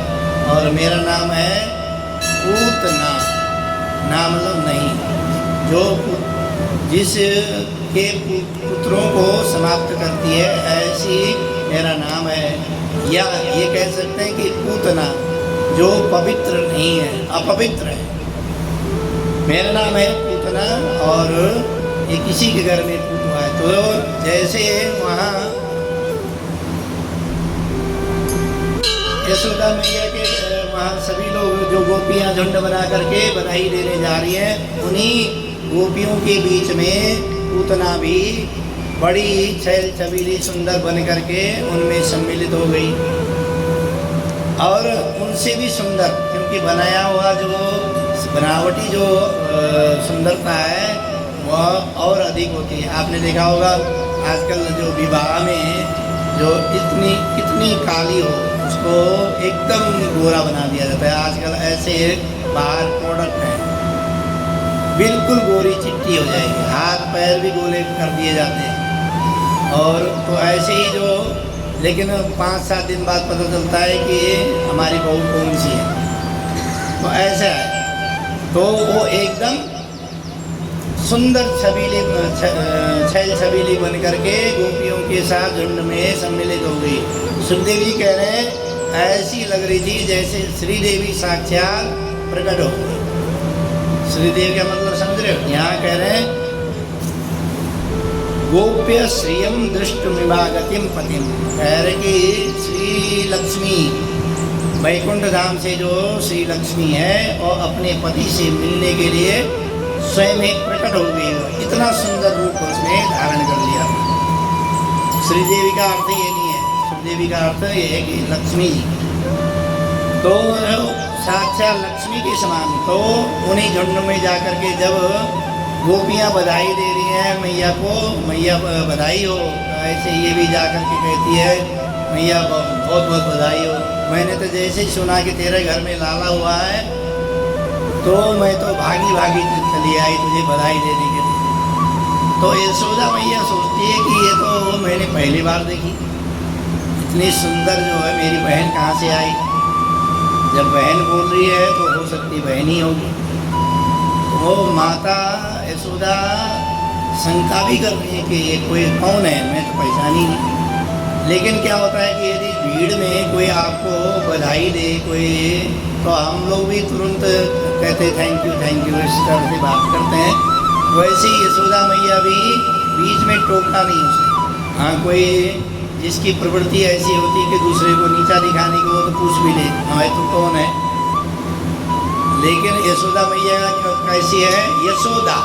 और मेरा नाम है पूतना। नाम मतलब नहीं, जो जिस के पुत्रों को समाप्त करती है, ऐसी मेरा नाम है। या ये कह सकते हैं कि पूतना जो पवित्र नहीं है, अपवित्र है, मेरा नाम है पूतना और ये किसी के घर में पूत हुआ है। तो जैसे वहाँ यशोदा मैया के वहाँ सभी लोग जो गोपियाँ झुंड बना करके बधाई देने जा रही हैं, उन्हीं गोपियों के बीच में पूतना भी बड़ी छैल छबीली सुंदर बन करके उनमें सम्मिलित हो गई और उनसे भी सुंदर, क्योंकि बनाया हुआ जो बनावटी जो सुंदरता है वह और अधिक होती है। आपने देखा होगा आजकल जो विवाह में जो कितनी काली हो उसको एकदम गोरा बना दिया जाता है। आजकल ऐसे बाहर प्रोडक्ट हैं, बिल्कुल गोरी चिट्टी हो जाएगी, हाथ पैर भी गोले कर दिए जाते हैं। और तो ऐसे ही जो, लेकिन 5-7 दिन बाद पता चलता है कि हमारी बहू कौन सी है। तो ऐसा है, तो वो एकदम सुंदर छबीली छैल छबीली बन करके गोपियों के साथ झुंड में सम्मिलित हो गई। सुखदेव जी कह रहे हैं ऐसी लग रही थी जैसे श्रीदेवी साक्षात प्रकट हो गई। श्रीदेवी का मतलब समझ रहे हो? यहाँ कह रहे हैं गोप्य श्रियम दृष्टमिवागतिम पतिम, कह रहे कि श्री लक्ष्मी वैकुंठ धाम से जो श्री लक्ष्मी है और अपने पति से मिलने के लिए स्वयं ही प्रकट हो गई। इतना सुंदर रूप उसने धारण कर लिया। श्रीदेवी का अर्थ ये नहीं है, श्रीदेवी का अर्थ ये है कि लक्ष्मी जी, तो साक्षात लक्ष्मी के समान। तो उन्हीं झुंड में जाकर के जब गोपियाँ बधाई दे रही हैं मैया को, मैया बधाई हो, ऐसे ये भी जाकर के कहती है मैया बहुत बहुत बधाई हो। मैंने तो जैसे ही सुना कि तेरे घर में लाला हुआ है तो मैं तो भागी भागी चली आई तुझे बधाई देने के लिए। तो यशोदा मैया सोचती है कि ये तो मैंने पहली बार देखी, इतनी सुंदर जो है मेरी बहन कहाँ से आई। जब बहन बोल रही है तो हो सकती बहन ही होगी। वो माता यशोदा शंका भी कर रही है कि ये कोई कौन है, मैं तो पहचानी नहीं। लेकिन क्या होता है कि यदि भीड़ में कोई आपको बधाई दे कोई, तो हम लोग भी तुरंत कहते थैंक यू इस तरह से बात करते हैं। वैसे ही यशोदा मैया भी बीच में टोकना नहीं उसे। हाँ, कोई जिसकी प्रवृत्ति ऐसी होती है कि दूसरे को नीचा दिखाने की, वो तो पूछ भी ले हमारे तो कौन है। लेकिन यशोदा मैया कैसी है? यशोदा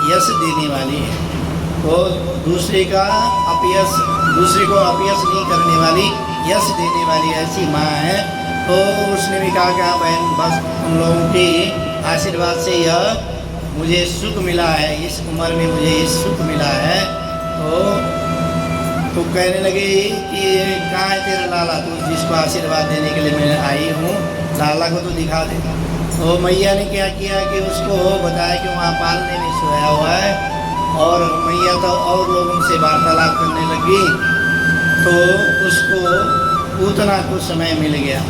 यश देने वाली है, तो दूसरे को अपयश नहीं करने वाली, यश देने वाली ऐसी माँ है। तो उसने भी कहा कि हाँ बहन, बस तुम लोगों के आशीर्वाद से यह मुझे सुख मिला है, इस उम्र में मुझे ये सुख मिला है। तो कहने लगे कि कहाँ है तेरा लाला, तो जिसको आशीर्वाद देने के लिए मैं आई हूँ, लाला को तो दिखा दे। तो मैया ने क्या किया कि उसको बताया कि वहाँ पालने में सोया हुआ है, और मैया तो और लोगों से वार्तालाप करने लगी। तो उसको पूतना कुछ समय मिल गया,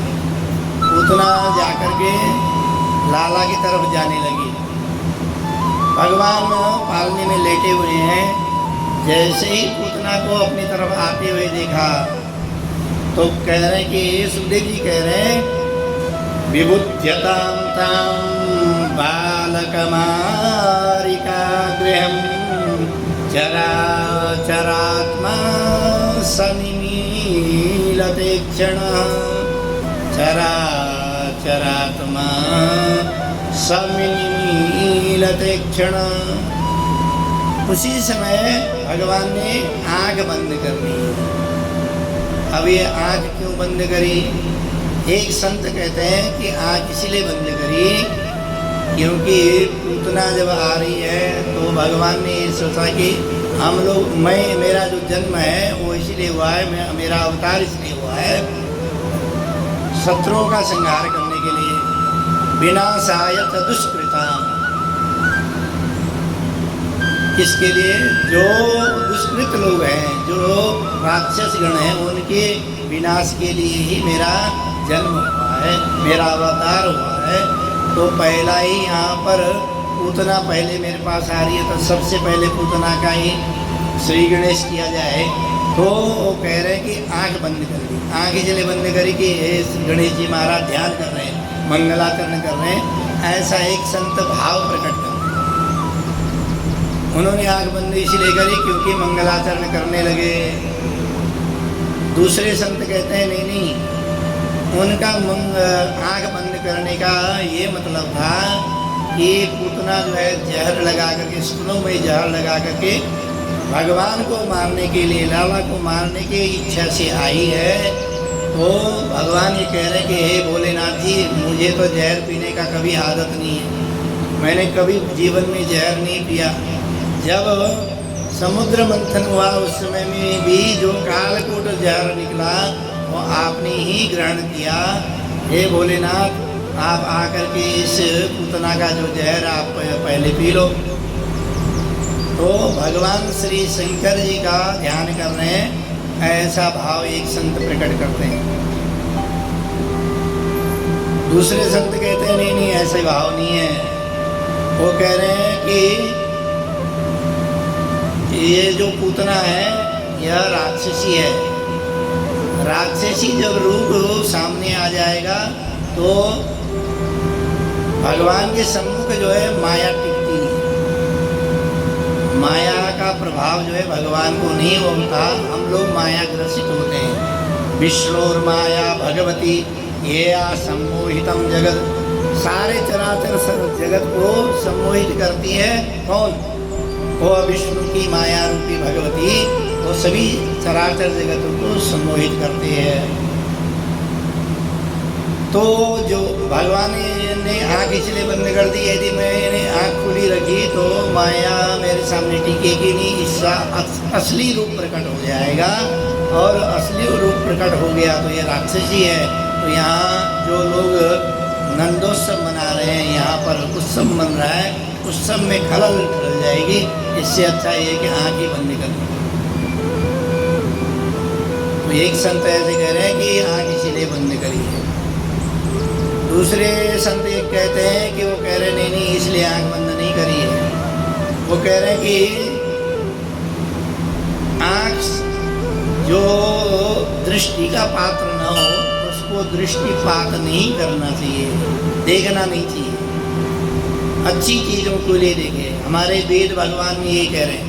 पूतना जाकर के लाला की तरफ जाने लगी। भगवान पालने में लेटे हुए हैं, जैसे ही पूतना को अपनी तरफ आते हुए देखा तो कह रहे हैं कि सुखदेव जी कह रहे हैं विबुध्यतां तां बालकमारिका गृहं चराचरात्मा सनिमीलते क्षणः, चराचरात्मा सनिमीलते क्षणः। उसी समय भगवान ने आँख बंद कर दी। अब ये आँख क्यों बंद करी? एक संत कहते हैं कि आँख इसलिए बंद करी क्योंकि पूतना जब आ रही है तो भगवान ने ये सोचा कि हम लोग मेरा जो जन्म है वो इसलिए हुआ है, मेरा अवतार इसलिए हुआ है शत्रुओं का संहार करने के लिए, विनाशाय दुष्कृताम। इसके लिए जो दुष्कृत लोग हैं, जो राक्षस गण हैं, उनके विनाश के लिए ही मेरा जन्म हुआ है, मेरा अवतार हुआ है। तो पहला ही यहाँ पर पूतना पहले मेरे पास आ रही है तो सबसे पहले पूतना का ही श्री गणेश किया जाए। तो वो कह रहे हैं कि आंख बंद कर दी, आंख इसलिए बंद करी कि गणेश जी महाराज ध्यान कर रहे हैं, मंगलाचरण कर रहे हैं, ऐसा एक संत भाव प्रकट कर रहे हैं। उन्होंने आंख बंद इसलिए करी क्योंकि मंगलाचरण करने लगे। दूसरे संत कहते हैं नहीं नहीं, उनका आंख बंद करने का ये मतलब था कि पूतना जो है जहर लगा करके, स्तनों में जहर लगा करके भगवान को मारने के लिए, लाला को मारने की इच्छा से आई है। तो भगवान ये कह रहे हैं कि हे भोलेनाथ जी, मुझे तो जहर पीने का कभी आदत नहीं है, मैंने कभी जीवन में जहर नहीं पिया। जब समुद्र मंथन हुआ उस समय में भी जो कालकूट जहर निकला वो आपने ही ग्रहण किया। हे भोलेनाथ, आप आकर के इस पूतना का जो जहर आप पहले पी लो। तो भगवान श्री शंकर जी का ध्यान कर रहे हैं, ऐसा भाव एक संत प्रकट करते हैं। दूसरे संत कहते हैं नहीं नहीं, ऐसे भाव नहीं है। वो कह रहे हैं कि ये जो पूतना है यह राक्षसी है, राक्षसी जब रूप सामने आ जाएगा तो भगवान के सम्मुख जो है माया टिकती है, माया का प्रभाव जो है भगवान को नहीं होता, हम लोग माया ग्रसित होते हैं। विष्णुर माया भगवती ये सम्मोहितम जगत, सारे चराचर जगत को सम्मोहित करती है कौन? वो विष्णु की माया रूपी भगवती, वो सभी चराचर जगतों को सम्मोहित करते हैं। तो जो भगवान ने आँख इसलिए बंद कर दी, यदि मैंने आँख खुली रखी तो माया मेरे सामने टिकेगी नहीं, इसका असली रूप प्रकट हो जाएगा। और असली रूप प्रकट हो गया तो ये राक्षसी है। तो यहाँ जो लोग नंदोत्सव मना रहे हैं, यहाँ पर उत्सव मन रहा है, उत्सव में खलल डल जाएगी। इससे अच्छा ये है कि आँख ही बंद कर दो। तो एक संत ऐसे कह रहे हैं कि आँख इसीलिए बंद करी है। दूसरे संत एक कहते हैं कि वो कह रहे नहीं नहीं, इसलिए आँख बंद नहीं करी है। वो कह रहे हैं कि आँख जो दृष्टि का पात्र न हो उसको दृष्टिपात नहीं करना चाहिए, देखना नहीं चाहिए, अच्छी चीज़ों को ले देखे। हमारे वेद भगवान ये कह रहे हैं,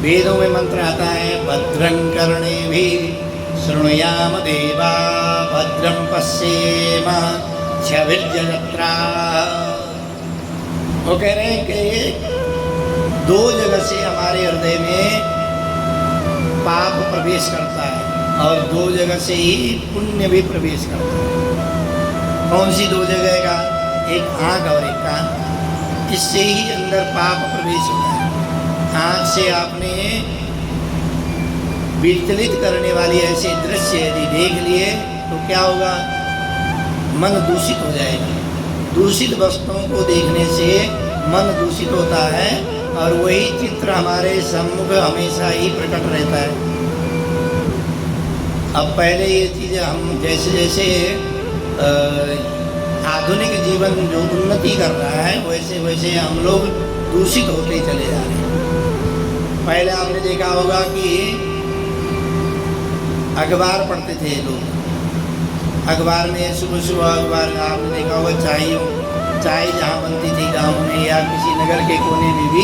वेदों में मंत्र आता है भद्रं कर्णेभिः शृणुयाम देवा भद्रं पश्येम क्षभिर्जत्राः। वो कह रहे हैं कि दो जगह से हमारे हृदय में पाप प्रवेश करता है और दो जगह से ही पुण्य भी प्रवेश करता है। कौन सी दो जगह का? एक आँख और एक कान, इससे ही अंदर पाप प्रवेश होता है। आँख से आपने विचलित करने वाली ऐसे दृश्य यदि देख लिए तो क्या होगा? मन दूषित हो जाएगा। दूषित वस्तुओं को देखने से मन दूषित होता है और वही चित्र हमारे सम्मुख हमेशा ही प्रकट रहता है। अब पहले ये चीज़ें हम जैसे जैसे आधुनिक जीवन जो उन्नति कर रहा है वैसे वैसे हम लोग दूषित होते चले जा रहे हैं। पहले आपने देखा होगा कि अखबार पढ़ते थे लोग, अखबार में सुबह सुबह अखबार का आपने देखा होगा चाय जहाँ बनती थी गाँव में या किसी नगर के कोने में भी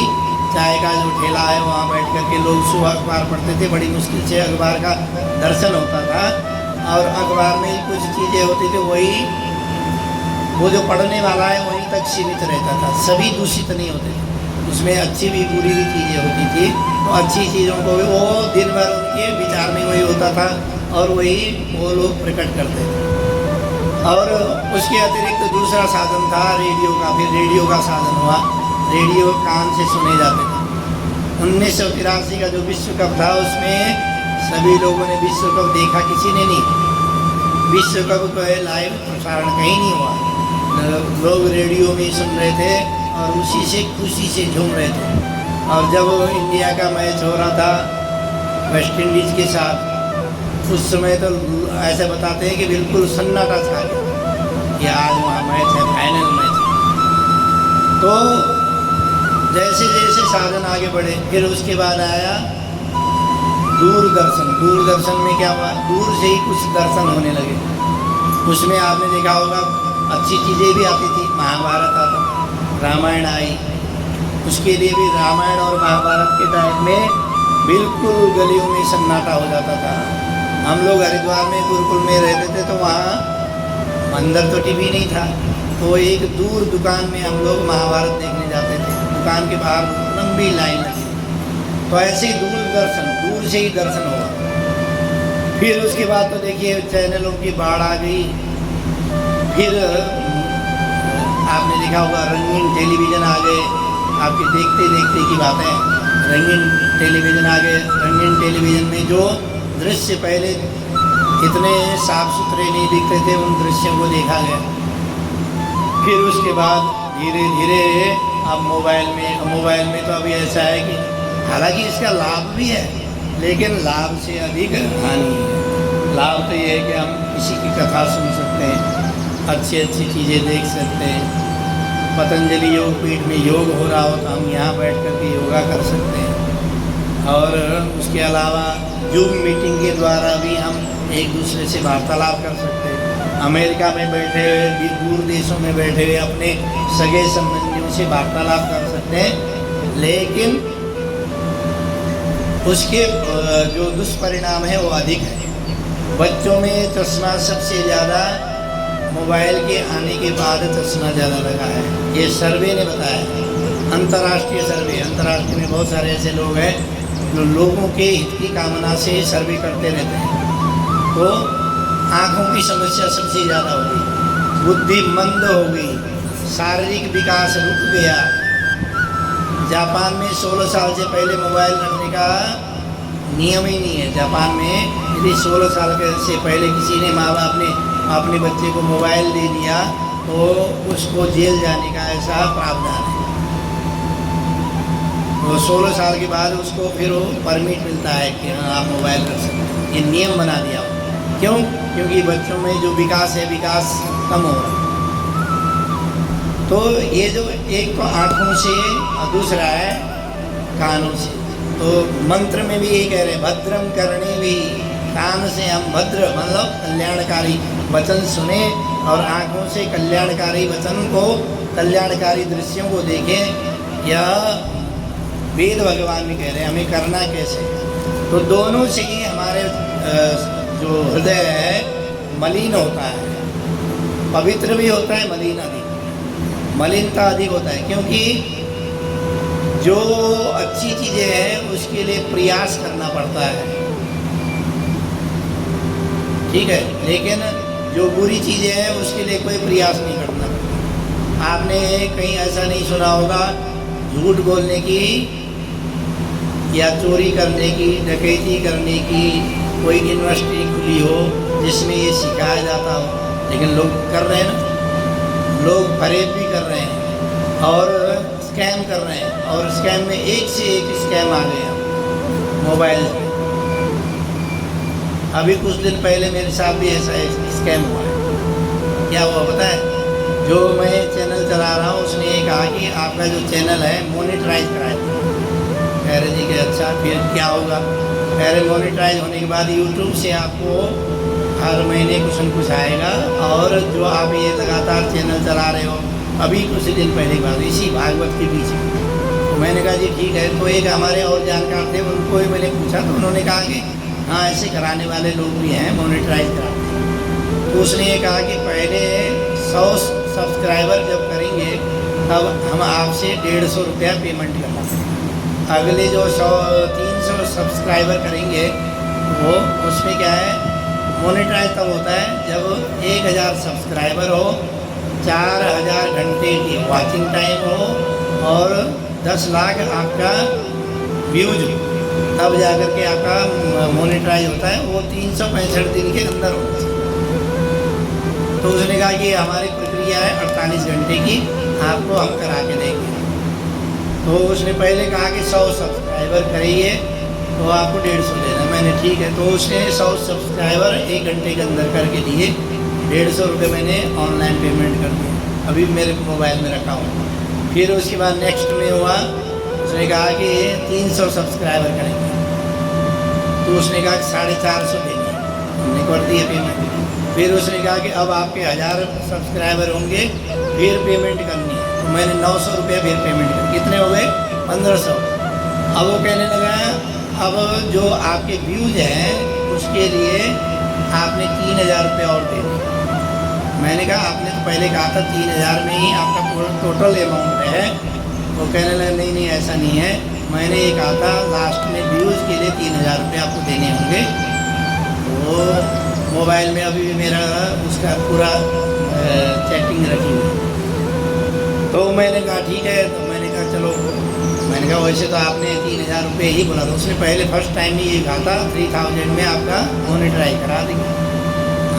चाय का जो ठेला है वहाँ बैठ कर के लोग सुबह अखबार पढ़ते थे। बड़ी मुश्किल से अखबार का दर्शन होता था और अखबार में कुछ चीज़ें होती थी, वही वो जो पढ़ने वाला है वहीं तक सीमित रहता था, सभी दूषित नहीं होते थे। उसमें अच्छी भी बुरी भी चीज़ें होती थी, तो अच्छी चीज़ों को भी वो दिन भर उनके विचार में वही होता था और वही वो लोग प्रकट करते थे। और उसके अतिरिक्त दूसरा साधन था रेडियो का। फिर रेडियो का साधन हुआ, रेडियो कान से सुने जाते थे। 1983 का जो विश्व कप था उसमें सभी लोगों ने विश्व कप देखा, किसी ने नहीं। विश्व कप का लाइव प्रसारण कहीं नहीं हुआ, लोग रेडियो में सुन रहे थे और उसी से खुशी से झूम रहे थे। और जब इंडिया का मैच हो रहा था वेस्ट इंडीज़ के साथ, उस समय तो ऐसे बताते हैं कि बिल्कुल सन्नाटा छा गया कि आज वहाँ मैच है, फाइनल मैच है। तो जैसे जैसे साधन आगे बढ़े, फिर उसके बाद आया दूरदर्शन। दूरदर्शन में क्या हुआ, दूर से ही कुछ दर्शन होने लगे। उसमें आपने देखा होगा अच्छी चीज़ें भी आती थी, महाभारत आता, रामायण आई। उसके लिए भी रामायण और महाभारत के टाइम में बिल्कुल गलियों में सन्नाटा हो जाता था। हम लोग हरिद्वार में गुरुकुल में रहते थे तो वहाँ अंदर तो टीवी नहीं था, तो एक दूर दुकान में हम लोग महाभारत देखने जाते थे। दुकान के बाहर लंबी लाइन लगी, तो ऐसे ही दूरदर्शन, दूर से ही दर्शन हुआ। फिर उसके बाद तो देखिए चैनलों की बाढ़ आ गई। फिर आपने देखा होगा रंगीन टेलीविज़न आ गए। आपके देखते देखते की बात है, रंगीन टेलीविज़न आ गए। रंगीन टेलीविज़न में जो दृश्य पहले इतने साफ सुथरे नहीं दिखते थे, उन दृश्यों को देखा गया। फिर उसके बाद धीरे धीरे अब मोबाइल में तो अभी ऐसा है कि हालांकि इसका लाभ भी है, लेकिन लाभ से अधिक हानि है। लाभ तो ये है कि हम किसी की कथा सुन सकते हैं, अच्छी अच्छी चीज़ें देख सकते हैं। पतंजलि योग पीठ में योग हो रहा हो तो हम यहाँ बैठ कर के योगा कर सकते हैं। और उसके अलावा जूम मीटिंग के द्वारा भी हम एक दूसरे से वार्तालाप कर सकते हैं। अमेरिका में बैठे हुए, दूर देशों में बैठे हुए अपने सगे संबंधियों से वार्तालाप कर सकते हैं, लेकिन उसके जो दुष्परिणाम है वो अधिक है। बच्चों में चश्मा सबसे ज़्यादा मोबाइल के आने के बाद चश्मा ज़्यादा लगा है, ये सर्वे ने बताया, अंतर्राष्ट्रीय सर्वे। अंतर्राष्ट्रीय में बहुत सारे ऐसे लोग हैं जो लोगों के हित की कामना से सर्वे करते रहते हैं। तो आँखों की समस्या सबसे ज़्यादा हो गई, बुद्धि मंद हो गई, शारीरिक विकास रुक गया। जापान में 16 साल से पहले मोबाइल रखने का नियम ही नहीं है। जापान में यदि 16 साल से पहले किसी ने माँ बाप ने अपने बच्चे को मोबाइल दे दिया तो उसको जेल जाने का ऐसा प्रावधान है। तो 16 साल के बाद उसको फिर वो परमिट मिलता है कि हाँ आप मोबाइल कर सकते हैं। ये नियम बना दिया हो। क्यों? क्योंकि बच्चों में जो विकास है, विकास कम हो रहा है। तो ये जो एक तो आँखों से और दूसरा है कानों से। तो मंत्र में भी यही कह रहे हैं, भद्रम करणे भी, कान से हम भद्र मतलब कल्याणकारी वचन सुने और आँखों से कल्याणकारी वचन को, कल्याणकारी दृश्यों को देखें। यह वेद भगवान भी कह रहे हैं हमें करना कैसे। तो दोनों से ही हमारे जो हृदय है मलिन होता है, पवित्र भी होता है, मलिन अधिक, मलिनता अधिक होता है। क्योंकि जो अच्छी चीज़ें हैं उसके लिए प्रयास करना पड़ता है, ठीक है, लेकिन जो बुरी चीज़ें हैं उसके लिए कोई प्रयास नहीं करना पड़ता। आपने कहीं ऐसा नहीं सुना होगा झूठ बोलने की या चोरी करने की, डकैती करने की कोई यूनिवर्सिटी खुली हो जिसमें ये सिखाया जाता हो, लेकिन लोग कर रहे हैं ना। लोग फरेब भी कर रहे हैं और स्कैम कर रहे हैं, और स्कैम में एक से एक स्कैम आ गए हैं मोबाइल से। अभी कुछ दिन पहले मेरे साथ भी ऐसा स्कैम हुआ है। क्या हुआ पता है? जो मैं चैनल चला रहा हूँ उसने ये कहा कि आपका जो चैनल है मोनेटाइज कराए। कह रहे जी कि अच्छा फिर क्या होगा? कह रहे मोनेटाइज होने के बाद यूट्यूब से आपको हर महीने कुछ न कुछ आएगा, और जो आप ये लगातार चैनल चला रहे हो, अभी कुछ दिन पहले की बात, इसी भागवत के पीछे। तो मैंने कहा जी ठीक है। तो एक हमारे और जानकार थे, उनको ही मैंने पूछा तो उन्होंने कहा कि हाँ ऐसे कराने वाले लोग भी हैं, मोनेटाइज कराते हैं। तो उसने ये कहा कि पहले 100 सब्सक्राइबर जब करेंगे तब हम आपसे 150 रुपया पेमेंट करना है। अगले जो 300 सब्सक्राइबर करेंगे वो उसमें क्या है मोनेटाइज तब होता है जब 1000 सब्सक्राइबर हो, 4000 घंटे की वॉचिंग टाइम हो और 10 लाख आपका व्यूज हो, तब जाकर के आपका मोनेटाइज होता है। वो 365 दिन के अंदर होता है। तो उसने कहा कि हमारी प्रक्रिया है 48 घंटे की, आपको हम करा के देंगे। तो उसने पहले कहा कि 100 सब्सक्राइबर करिए तो आपको 150 देना। मैंने ठीक है। तो उसने 100 सब्सक्राइबर 1 घंटे के अंदर करके दिए। 150 रुपये मैंने ऑनलाइन पेमेंट कर दिया, अभी मेरे मोबाइल में रखा हूँ। फिर उसके बाद नेक्स्ट में हुआ, उसने कहा कि 300 सब्सक्राइबर करेंगे। तो उसने कहा कि 450 देंगे, हमने कर दिए पेमेंट। फिर उसने कहा कि अब आपके 1000 सब्सक्राइबर होंगे फिर पेमेंट करनी है। तो मैंने 900 रुपये फिर पेमेंट कर, कितने हो गए 1500। अब वो कहने लगा अब जो आपके व्यूज हैं उसके लिए आपने 3000 रुपये और देने। मैंने कहा आपने तो पहले कहा था 3000 में ही आपका टोटल अमाउंट है। वो कहने लगा नहीं नहीं ऐसा नहीं है, मैंने ये कहा था लास्ट में व्यूज़ के लिए 3000 रुपये आपको देने होंगे। तो मोबाइल में अभी भी मेरा उसका पूरा चैटिंग रखी हुई। तो मैंने कहा ठीक है। तो मैंने कहा चलो, मैंने कहा वैसे तो आपने 3000 रुपये ही बोला था। उसने पहले फर्स्ट टाइम ही ये कहा था 3000 में आपका मोनेटाइज करा देंगे।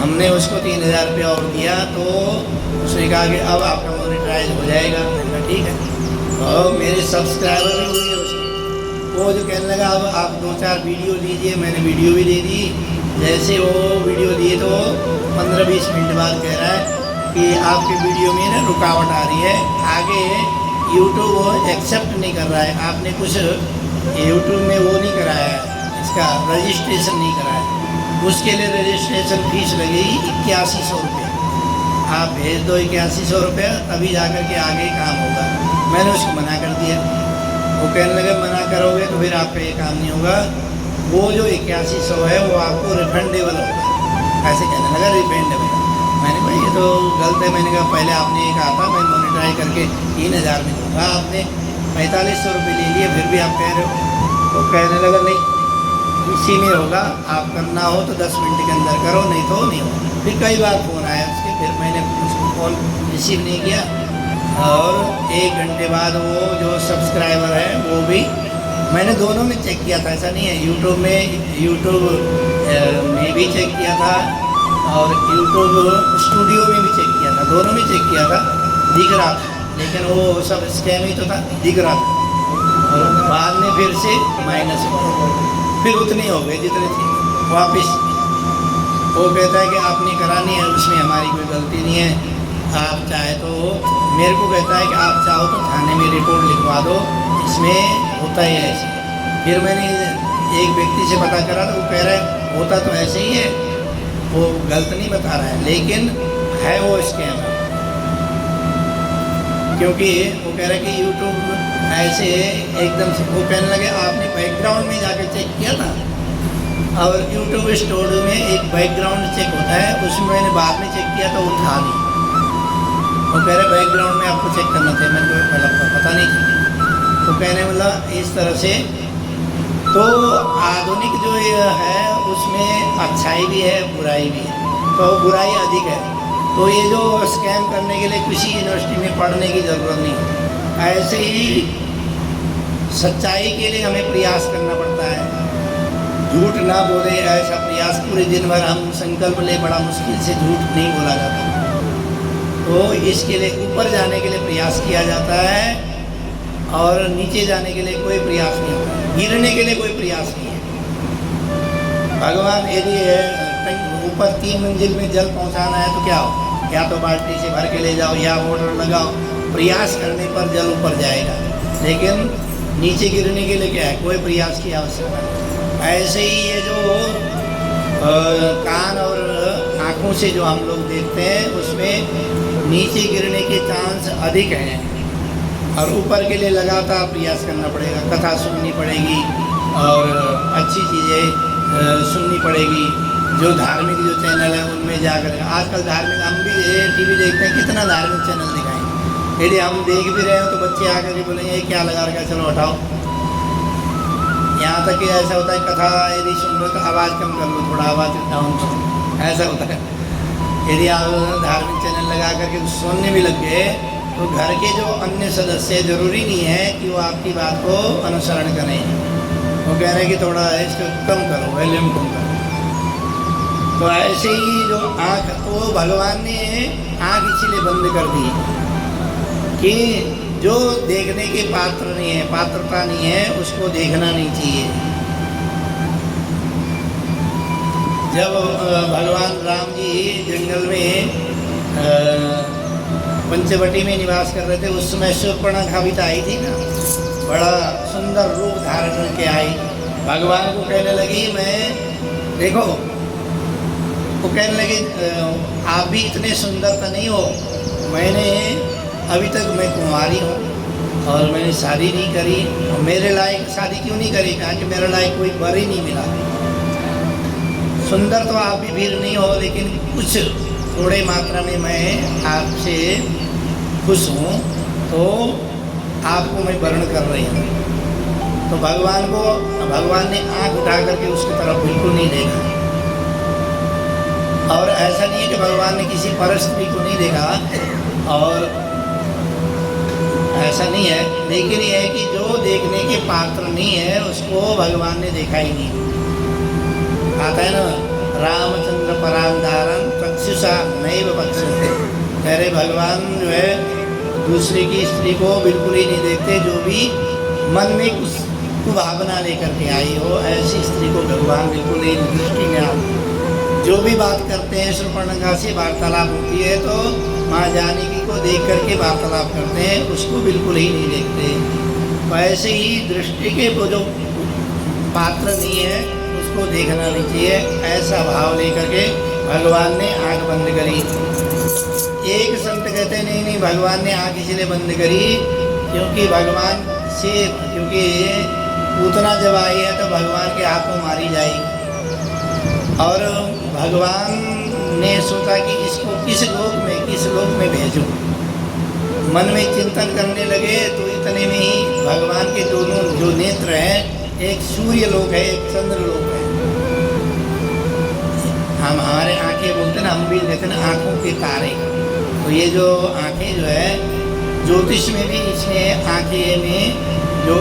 हमने उसको 3000 रुपये और दिया। तो उसने कहा कि अब आपका मोनेटाइज हो जाएगा। मैंने कहा ठीक है। और मेरे सब्सक्राइबर भी हुए उसके। वो जो कहने लगा अब आप 2-4 वीडियो लीजिए, मैंने वीडियो भी दे दी। जैसे वो वीडियो दिए तो 15-20 मिनट बाद कह रहा है कि आपके वीडियो में ना रुकावट आ रही है, आगे यूट्यूब एक्सेप्ट नहीं कर रहा है, आपने कुछ यूट्यूब में वो नहीं कराया है, इसका रजिस्ट्रेशन नहीं कराया। उसके लिए रजिस्ट्रेशन फीस लगेगी 8100 रुपये। आप भेज दो 8100 रुपये, तभी जाकर के आगे काम होगा। मैंने उसको मना कर दिया। वो कहने लगे मना करोगे तो फिर आपका ये काम नहीं होगा, वो जो 8100 है वो आपको रिफंडेबल होगा। ऐसे कहने लगा रिफंडेबल। मैंने कहा ये तो गलत है। मैंने कहा पहले आपने ये कहा था मैं मोनेटाइज करके 3000 में दूँगा, आपने 4500 रुपये ले लिए, फिर भी आप कह रहे हो। तो कहने लगा नहीं इसी में होगा, आप करना हो तो 10 मिनट के अंदर करो, नहीं तो नहीं हो। फिर कई बार फ़ोन आया उसके, फिर मैंने उसको फ़ोन रिसीव नहीं किया। और 1 घंटे बाद वो जो सब्सक्राइबर है वो भी मैंने दोनों में चेक किया था, ऐसा नहीं है। यूट्यूब में भी चेक किया था और यूट्यूब स्टूडियो में भी चेक किया था, दोनों में चेक किया था, दिख रहा था। लेकिन वो सब स्कैम ही तो था, दिख रहा था। और बाद में फिर से माइनस हो, फिर उतने हो गए जितने थे वापस। वो कहता है कि आपने करानी है, उसमें हमारी कोई गलती नहीं है। आप चाहे तो मेरे को कहता है कि आप चाहो तो थाने में रिपोर्ट लिखवा दो, इसमें होता ही है ऐसे। फिर मैंने एक व्यक्ति से पता करा तो वो कह रहा है होता तो ऐसे ही है, वो गलत नहीं बता रहा है, लेकिन है वो स्कैम। क्योंकि वो कह रहा है कि यूट्यूब ऐसे एकदम से, वो कहने लगे आपने बैकग्राउंड में जाकर चेक किया था। और यूट्यूब स्टूडियो में एक बैकग्राउंड चेक होता है, उसमें मैंने बाद में चेक किया तो वो था नहीं। वो कह रहे बैकग्राउंड में आपको चेक करना चाहिए, मेरे को पहले पता नहीं था। तो कहने मतलब इस तरह से तो आधुनिक जो ये है उसमें अच्छाई भी है बुराई भी है, तो बुराई अधिक है। तो ये जो स्कैम करने के लिए किसी यूनिवर्सिटी में पढ़ने की ज़रूरत नहीं, ऐसे ही सच्चाई के लिए हमें प्रयास करना पड़ता है। झूठ ना बोले ऐसा प्रयास, पूरे दिन भर हम संकल्प ले, बड़ा मुश्किल से झूठ नहीं बोला जाता। तो इसके लिए ऊपर जाने के लिए प्रयास किया जाता है और नीचे जाने के लिए कोई प्रयास नहीं होता, गिरने के लिए कोई प्रयास नहीं है। भगवान यदि ऊपर 3 मंजिल में जल पहुंचाना है तो क्या हो, या तो बाल्टी से भर के ले जाओ या मोटर लगाओ, प्रयास करने पर जल ऊपर जाएगा। लेकिन नीचे गिरने के लिए क्या है, कोई प्रयास की आवश्यकता नहीं। ऐसे ही ये जो कान और आँखों से जो हम लोग देखते हैं उसमें नीचे गिरने के चांस अधिक हैं, और ऊपर के लिए लगातार प्रयास करना पड़ेगा। कथा सुननी पड़ेगी और अच्छी चीज़ें सुननी पड़ेगी। जो धार्मिक जो चैनल है उनमें जाकर, आजकल धार्मिक हम भी टीवी देखते हैं, कितना धार्मिक चैनल दिखाएं। यदि हम देख भी रहे हो तो बच्चे आकर के बोलेंगे ये क्या लगा रखा, चलो हटाओ। यहाँ तक कि ऐसा होता है कथा यदि सुन रहे हो तो आवाज़ कम कर लो, थोड़ा आवाज़ डाउन करो। ऐसा होता है। यदि आप धार्मिक चैनल लगा करके सुनने भी लग गए तो घर के जो अन्य सदस्य ज़रूरी नहीं है कि वो आपकी बात को अनुसरण करें। वो कह रहे हैं कि थोड़ा इसको कम करो, वॉल्यूम कम करो। तो ऐसे ही जो आँख, तो भगवान ने आँख इसीलिए बंद कर दी कि जो देखने के पात्र नहीं है, पात्रता नहीं है, उसको देखना नहीं चाहिए। जब भगवान राम जी जंगल में पंचवटी में निवास कर रहे थे, उस समय शूर्पणखा भी तो आई थी ना, बड़ा सुंदर रूप धारण करके आई। भगवान को कहने लगी, मैं देखो, वो कहने लगी आप भी इतने सुंदर तो नहीं हो, मैंने अभी तक मैं कुंवारी हूँ और मैंने शादी नहीं करी, और मेरे लायक शादी क्यों नहीं करी? कहा कि मेरे लायक कोई वर ही नहीं मिला। सुंदर तो आप भी भीड़ नहीं हो, लेकिन कुछ थोड़े मात्रा में मैं आपसे खुश हूँ, तो आपको मैं वर्ण कर रही हूँ। तो भगवान ने आँख उठा करके उसकी तरफ बिल्कुल नहीं देखा। और ऐसा नहीं है कि भगवान ने किसी पर स्त्री को नहीं देखा, और ऐसा नहीं है, लेकिन यह है कि जो देखने के पात्र नहीं है उसको भगवान ने देखा ही नहीं। आता है ना, रामचंद्र परांधारम चक्षुषा नैव पश्यन्ते। कह रहे भगवान जो है दूसरे की स्त्री को बिल्कुल ही नहीं देखते, जो भी मन में कुछ कुभावना लेकर के आई हो ऐसी स्त्री को भगवान बिल्कुल नहीं दृष्टि में आते। जो भी बात करते हैं, शूर्पणखा से वार्तालाप होती है तो माँ जानकी को देख करके वार्तालाप करते हैं, उसको बिल्कुल ही नहीं देखते। तो ऐसे ही दृष्टि के वो जो पात्र नहीं है उसको देखना नहीं चाहिए, ऐसा भाव लेकर के भगवान ने आँख बंद करी। एक संत कहते नहीं, भगवान ने आँख इसलिए बंद करी क्योंकि भगवान से, क्योंकि पूतना जब आई है तो भगवान के हाथों मारी जाएगी, और भगवान ने सोचा कि इसको किस लोक में भेजूं। मन में चिंतन करने लगे तो इतने में ही भगवान के दोनों जो नेत्र हैं, एक सूर्य लोक है, एक चंद्र लोक है। हम हमारे आंखें बोलते ना, हम भी कहते ना आँखों के तारे। तो ये जो आंखें जो है, ज्योतिष में भी इसमें आंखें में जो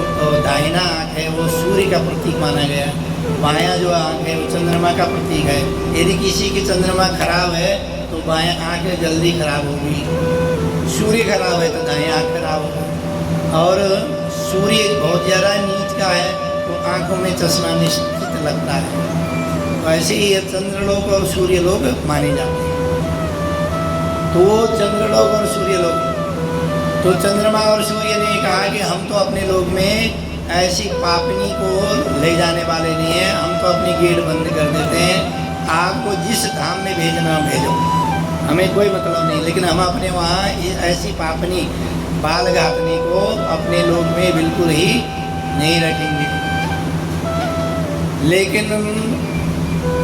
दाहिना आँख है वो सूर्य का प्रतीक माना गया, बायां जो आँख है वो चंद्रमा का प्रतीक है। यदि किसी की चंद्रमा खराब है तो बायां आँख जल्दी खराब होगी, सूर्य खराब है तो दायां आँख खराब होगी। और सूर्य बहुत ज़्यादा नीच का है तो आँखों में चश्मा निश्चित लगता है। तो ऐसे ही चंद्रलोक और सूर्यलोक माने जाते हैं। तो वो चंद्रलोक और सूर्यलोक, तो चंद्रमा और सूर्य ने कहा कि हम तो अपने लोक में ऐसी पापनी को ले जाने वाले नहीं हैं, हम तो अपनी गेट बंद कर देते हैं, आपको जिस धाम में भेजना भेजो, हमें कोई मतलब नहीं, लेकिन हम अपने वहाँ ऐसी पापनी बाल घातनी को अपने लोक में बिल्कुल ही नहीं रखेंगे। लेकिन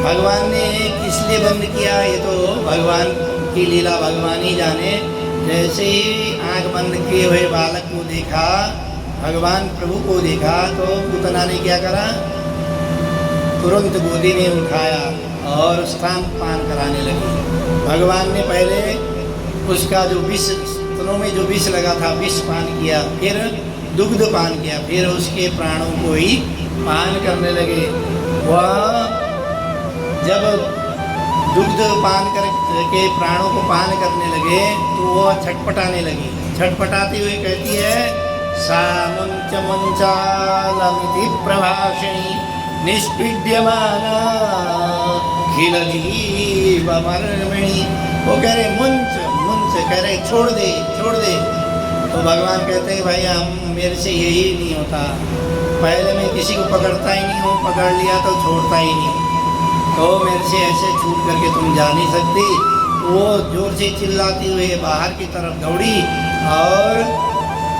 भगवान ने किस लिए बंद किया, ये तो भगवान की लीला भगवान ही जाने। जैसे ही आँख बंद किए हुए बालक को देखा, भगवान प्रभु को देखा, तो पूतना ने क्या करा, तुरंत गोदी में उठाया और स्तन पान कराने लगी। भगवान ने पहले उसका जो विष, स्तनों में जो विष लगा था विष पान किया, फिर दुग्ध पान किया, फिर उसके प्राणों को ही पान करने लगे। वह जब दुग्ध पान करके प्राणों को पान करने लगे तो वह छटपटाने लगी। छटपटाती हुई कहती है, सा मुंच मुंचालमिति प्रभाषिणी निष्पीड्यमाना खिलजीवमर्मिणी। वो कह रहे मुंच मुंच, कह रहे छोड़ दे छोड़ दे। तो भगवान कहते हैं, भाई हम, मेरे से यही नहीं होता, पहले मैं किसी को पकड़ता ही नहीं हूँ, पकड़ लिया तो छोड़ता ही नहीं हूँ, तो मेरे से ऐसे छूट करके तुम जा नहीं सकती। वो जोर से चिल्लाती हुई बाहर की तरफ दौड़ी और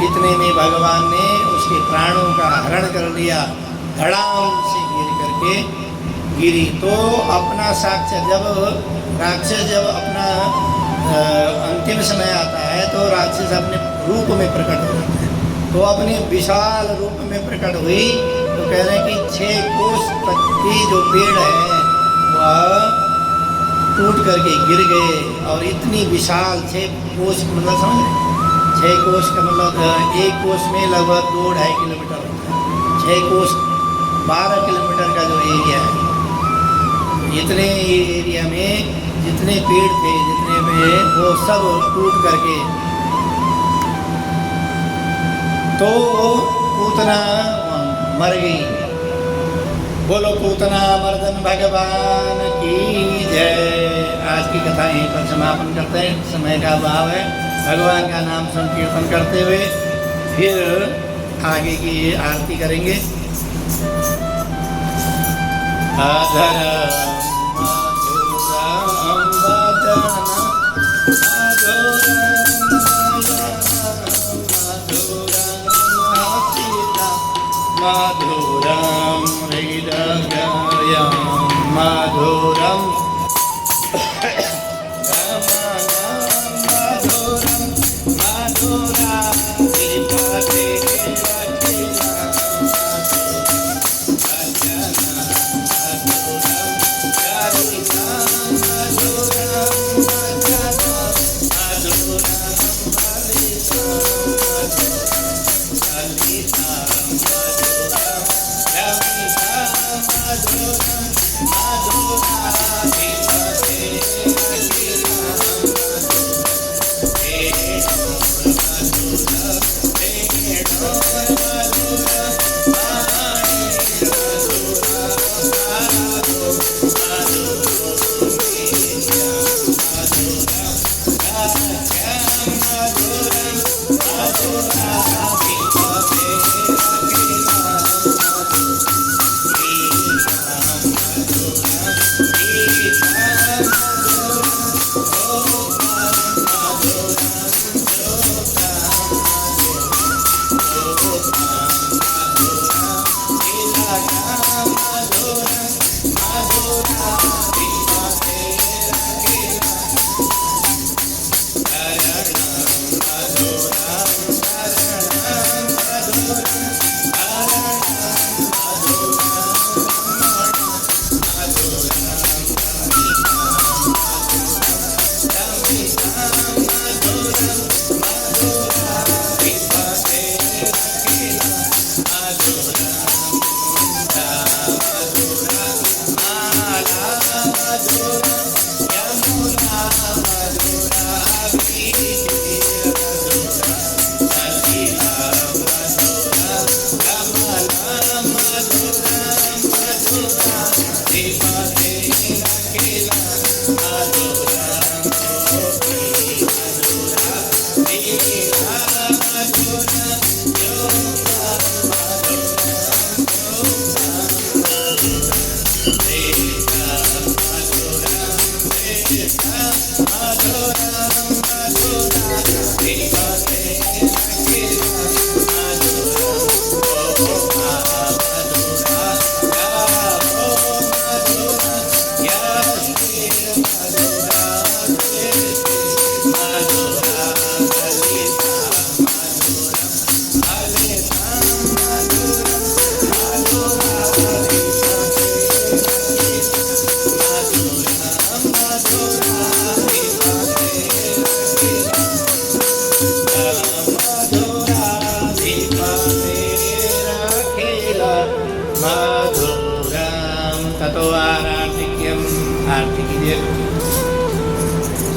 इतने में भगवान ने उसके प्राणों का हरण कर लिया, धड़ाम से गिर करके गिरी। तो अपना साक्षात, जब राक्षस जब अपना अंतिम समय आता है तो राक्षस अपने रूप में प्रकट हो जाता है। तो अपने विशाल रूप में प्रकट हुई तो कह रहे हैं कि 6 कोस तक की जो पेड़ है वह टूट करके गिर गए। और इतनी विशाल 6 कोस मतलब समझ रहे, 6 कोस का मतलब एक कोस में लगभग 2-2.5 किलोमीटर होता है। 6 कोस 12 किलोमीटर का जो एरिया है, इतने एरिया में जितने पेड़ थे, जितने में वो सब टूट करके, तो पूतना मर गई। बोलो पूतना मर्दन भगवान की जय। आज की कथा यहीं पर समापन करते हैं, समय का अभाव है। भगवान का नाम संकीर्तन करते हुए फिर आगे की आरती करेंगे। आधर मधुरम हृदयं मधुरम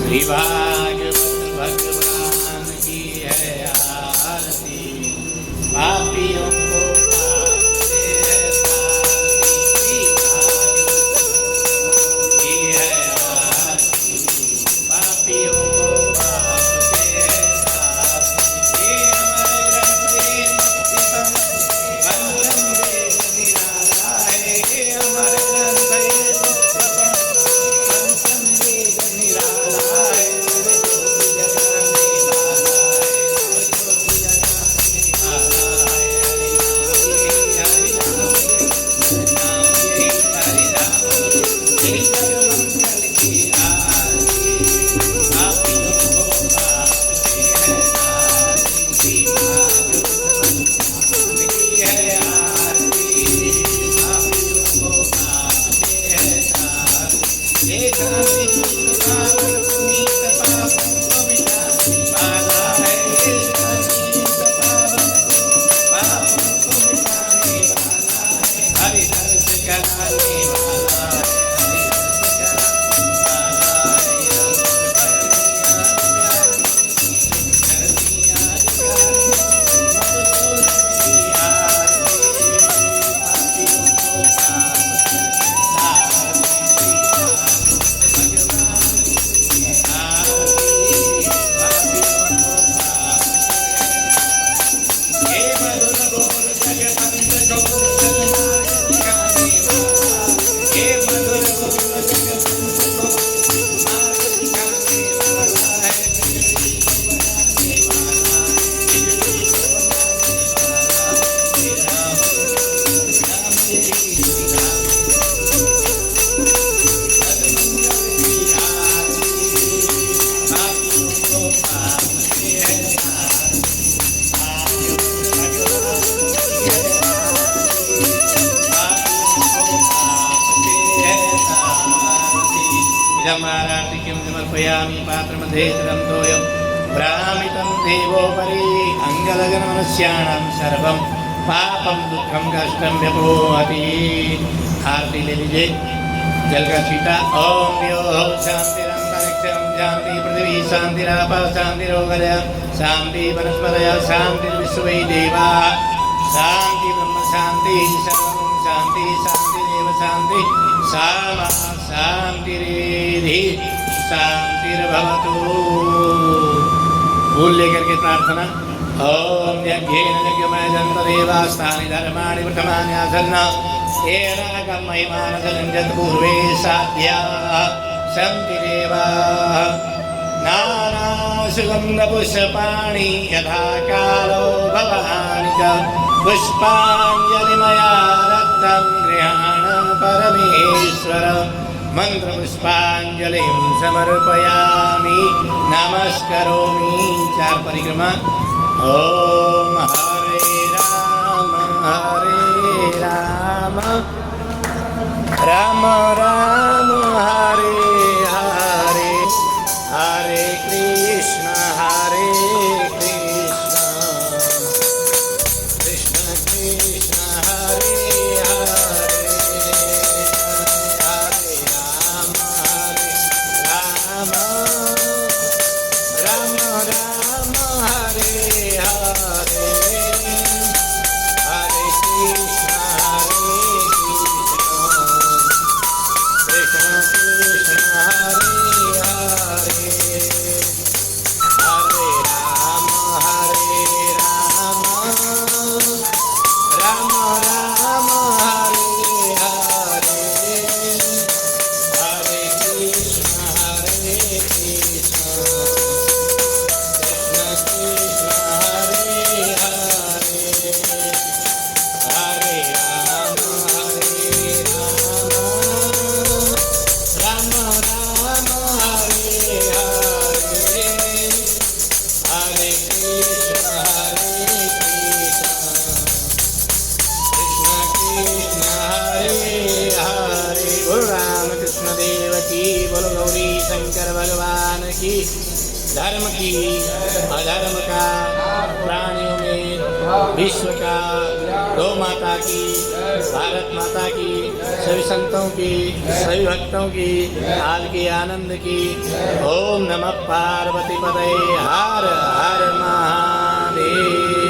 श्री भागवत भगवान की है आरती। पापियों को पापते है शांति। श्री भागवत की है आरती। पापियों को पापते है शांति। ये हमारे ग्रंथ पंचम वेद निराला है। ये हमारे ग्रंथ पंचम वेद निराला है। इदमारार्तिक्यं समर्पयामि पात्रमध्ये तदं तोयं भ्रामितं देवोपरि अङ्गलगनमनुष्याणां सर्वं पापं दुःखं कष्टं व्यपोहति। आरती ले लीजिए, जल का छींटा। ओम यो शांतिरंतरिक्षं शांति पृथ्वी शांतिराप शांतिरोगदय शांति वनस्पतय शांतिर्विश्वै देवा शांति ब्रह्म शांति सर्वं शांति शांतिरेव शांति सामा शांतिरेधि शांतिर्भवतु। फूल लेकर के प्रार्थना। ओम यज्ञेन यज्ञमय जन्तदेवास्तानि धर्माणि प्रथमानि आसन्न येन महिमानसञ्जत पूर्वे साध्या सन्ति देवाः नाना सुगन्धपुष्पाणि यथा कालो भवानि च पुष्पाञ्जलिमया दत्तं गृहाण परमेश्वर मंत्रपुष्पाञ्जलिं समर्पयामि नमस्करोमि। चार परिक्रमा। ओम हरे राम राम राम हरे हरे हरे कृष्ण कृष्ण कृष्ण हरे हरे हरे राम राम राम हरे हरे हरे कृष्ण कृष्ण कृष्ण हरे हरे हरे राम राम राम हरे हरे हरे कृष्ण कृष्ण कृष्ण हरे हरे हरे राम राम राम हरे हरे हरे कृष्ण कृष्ण कृष्ण हरे हरे। बोलो रामकृष्ण देव की, बोलो गौरी शंकर भगवान की। धर्म की अधर्म का, प्राणियों में विश्व का, गौ माता की, भारत माता की, सभी संतों की, सभी भक्तों की, हाल की आनंद की। ओम नमः पार्वती पतये हर हर महादेव।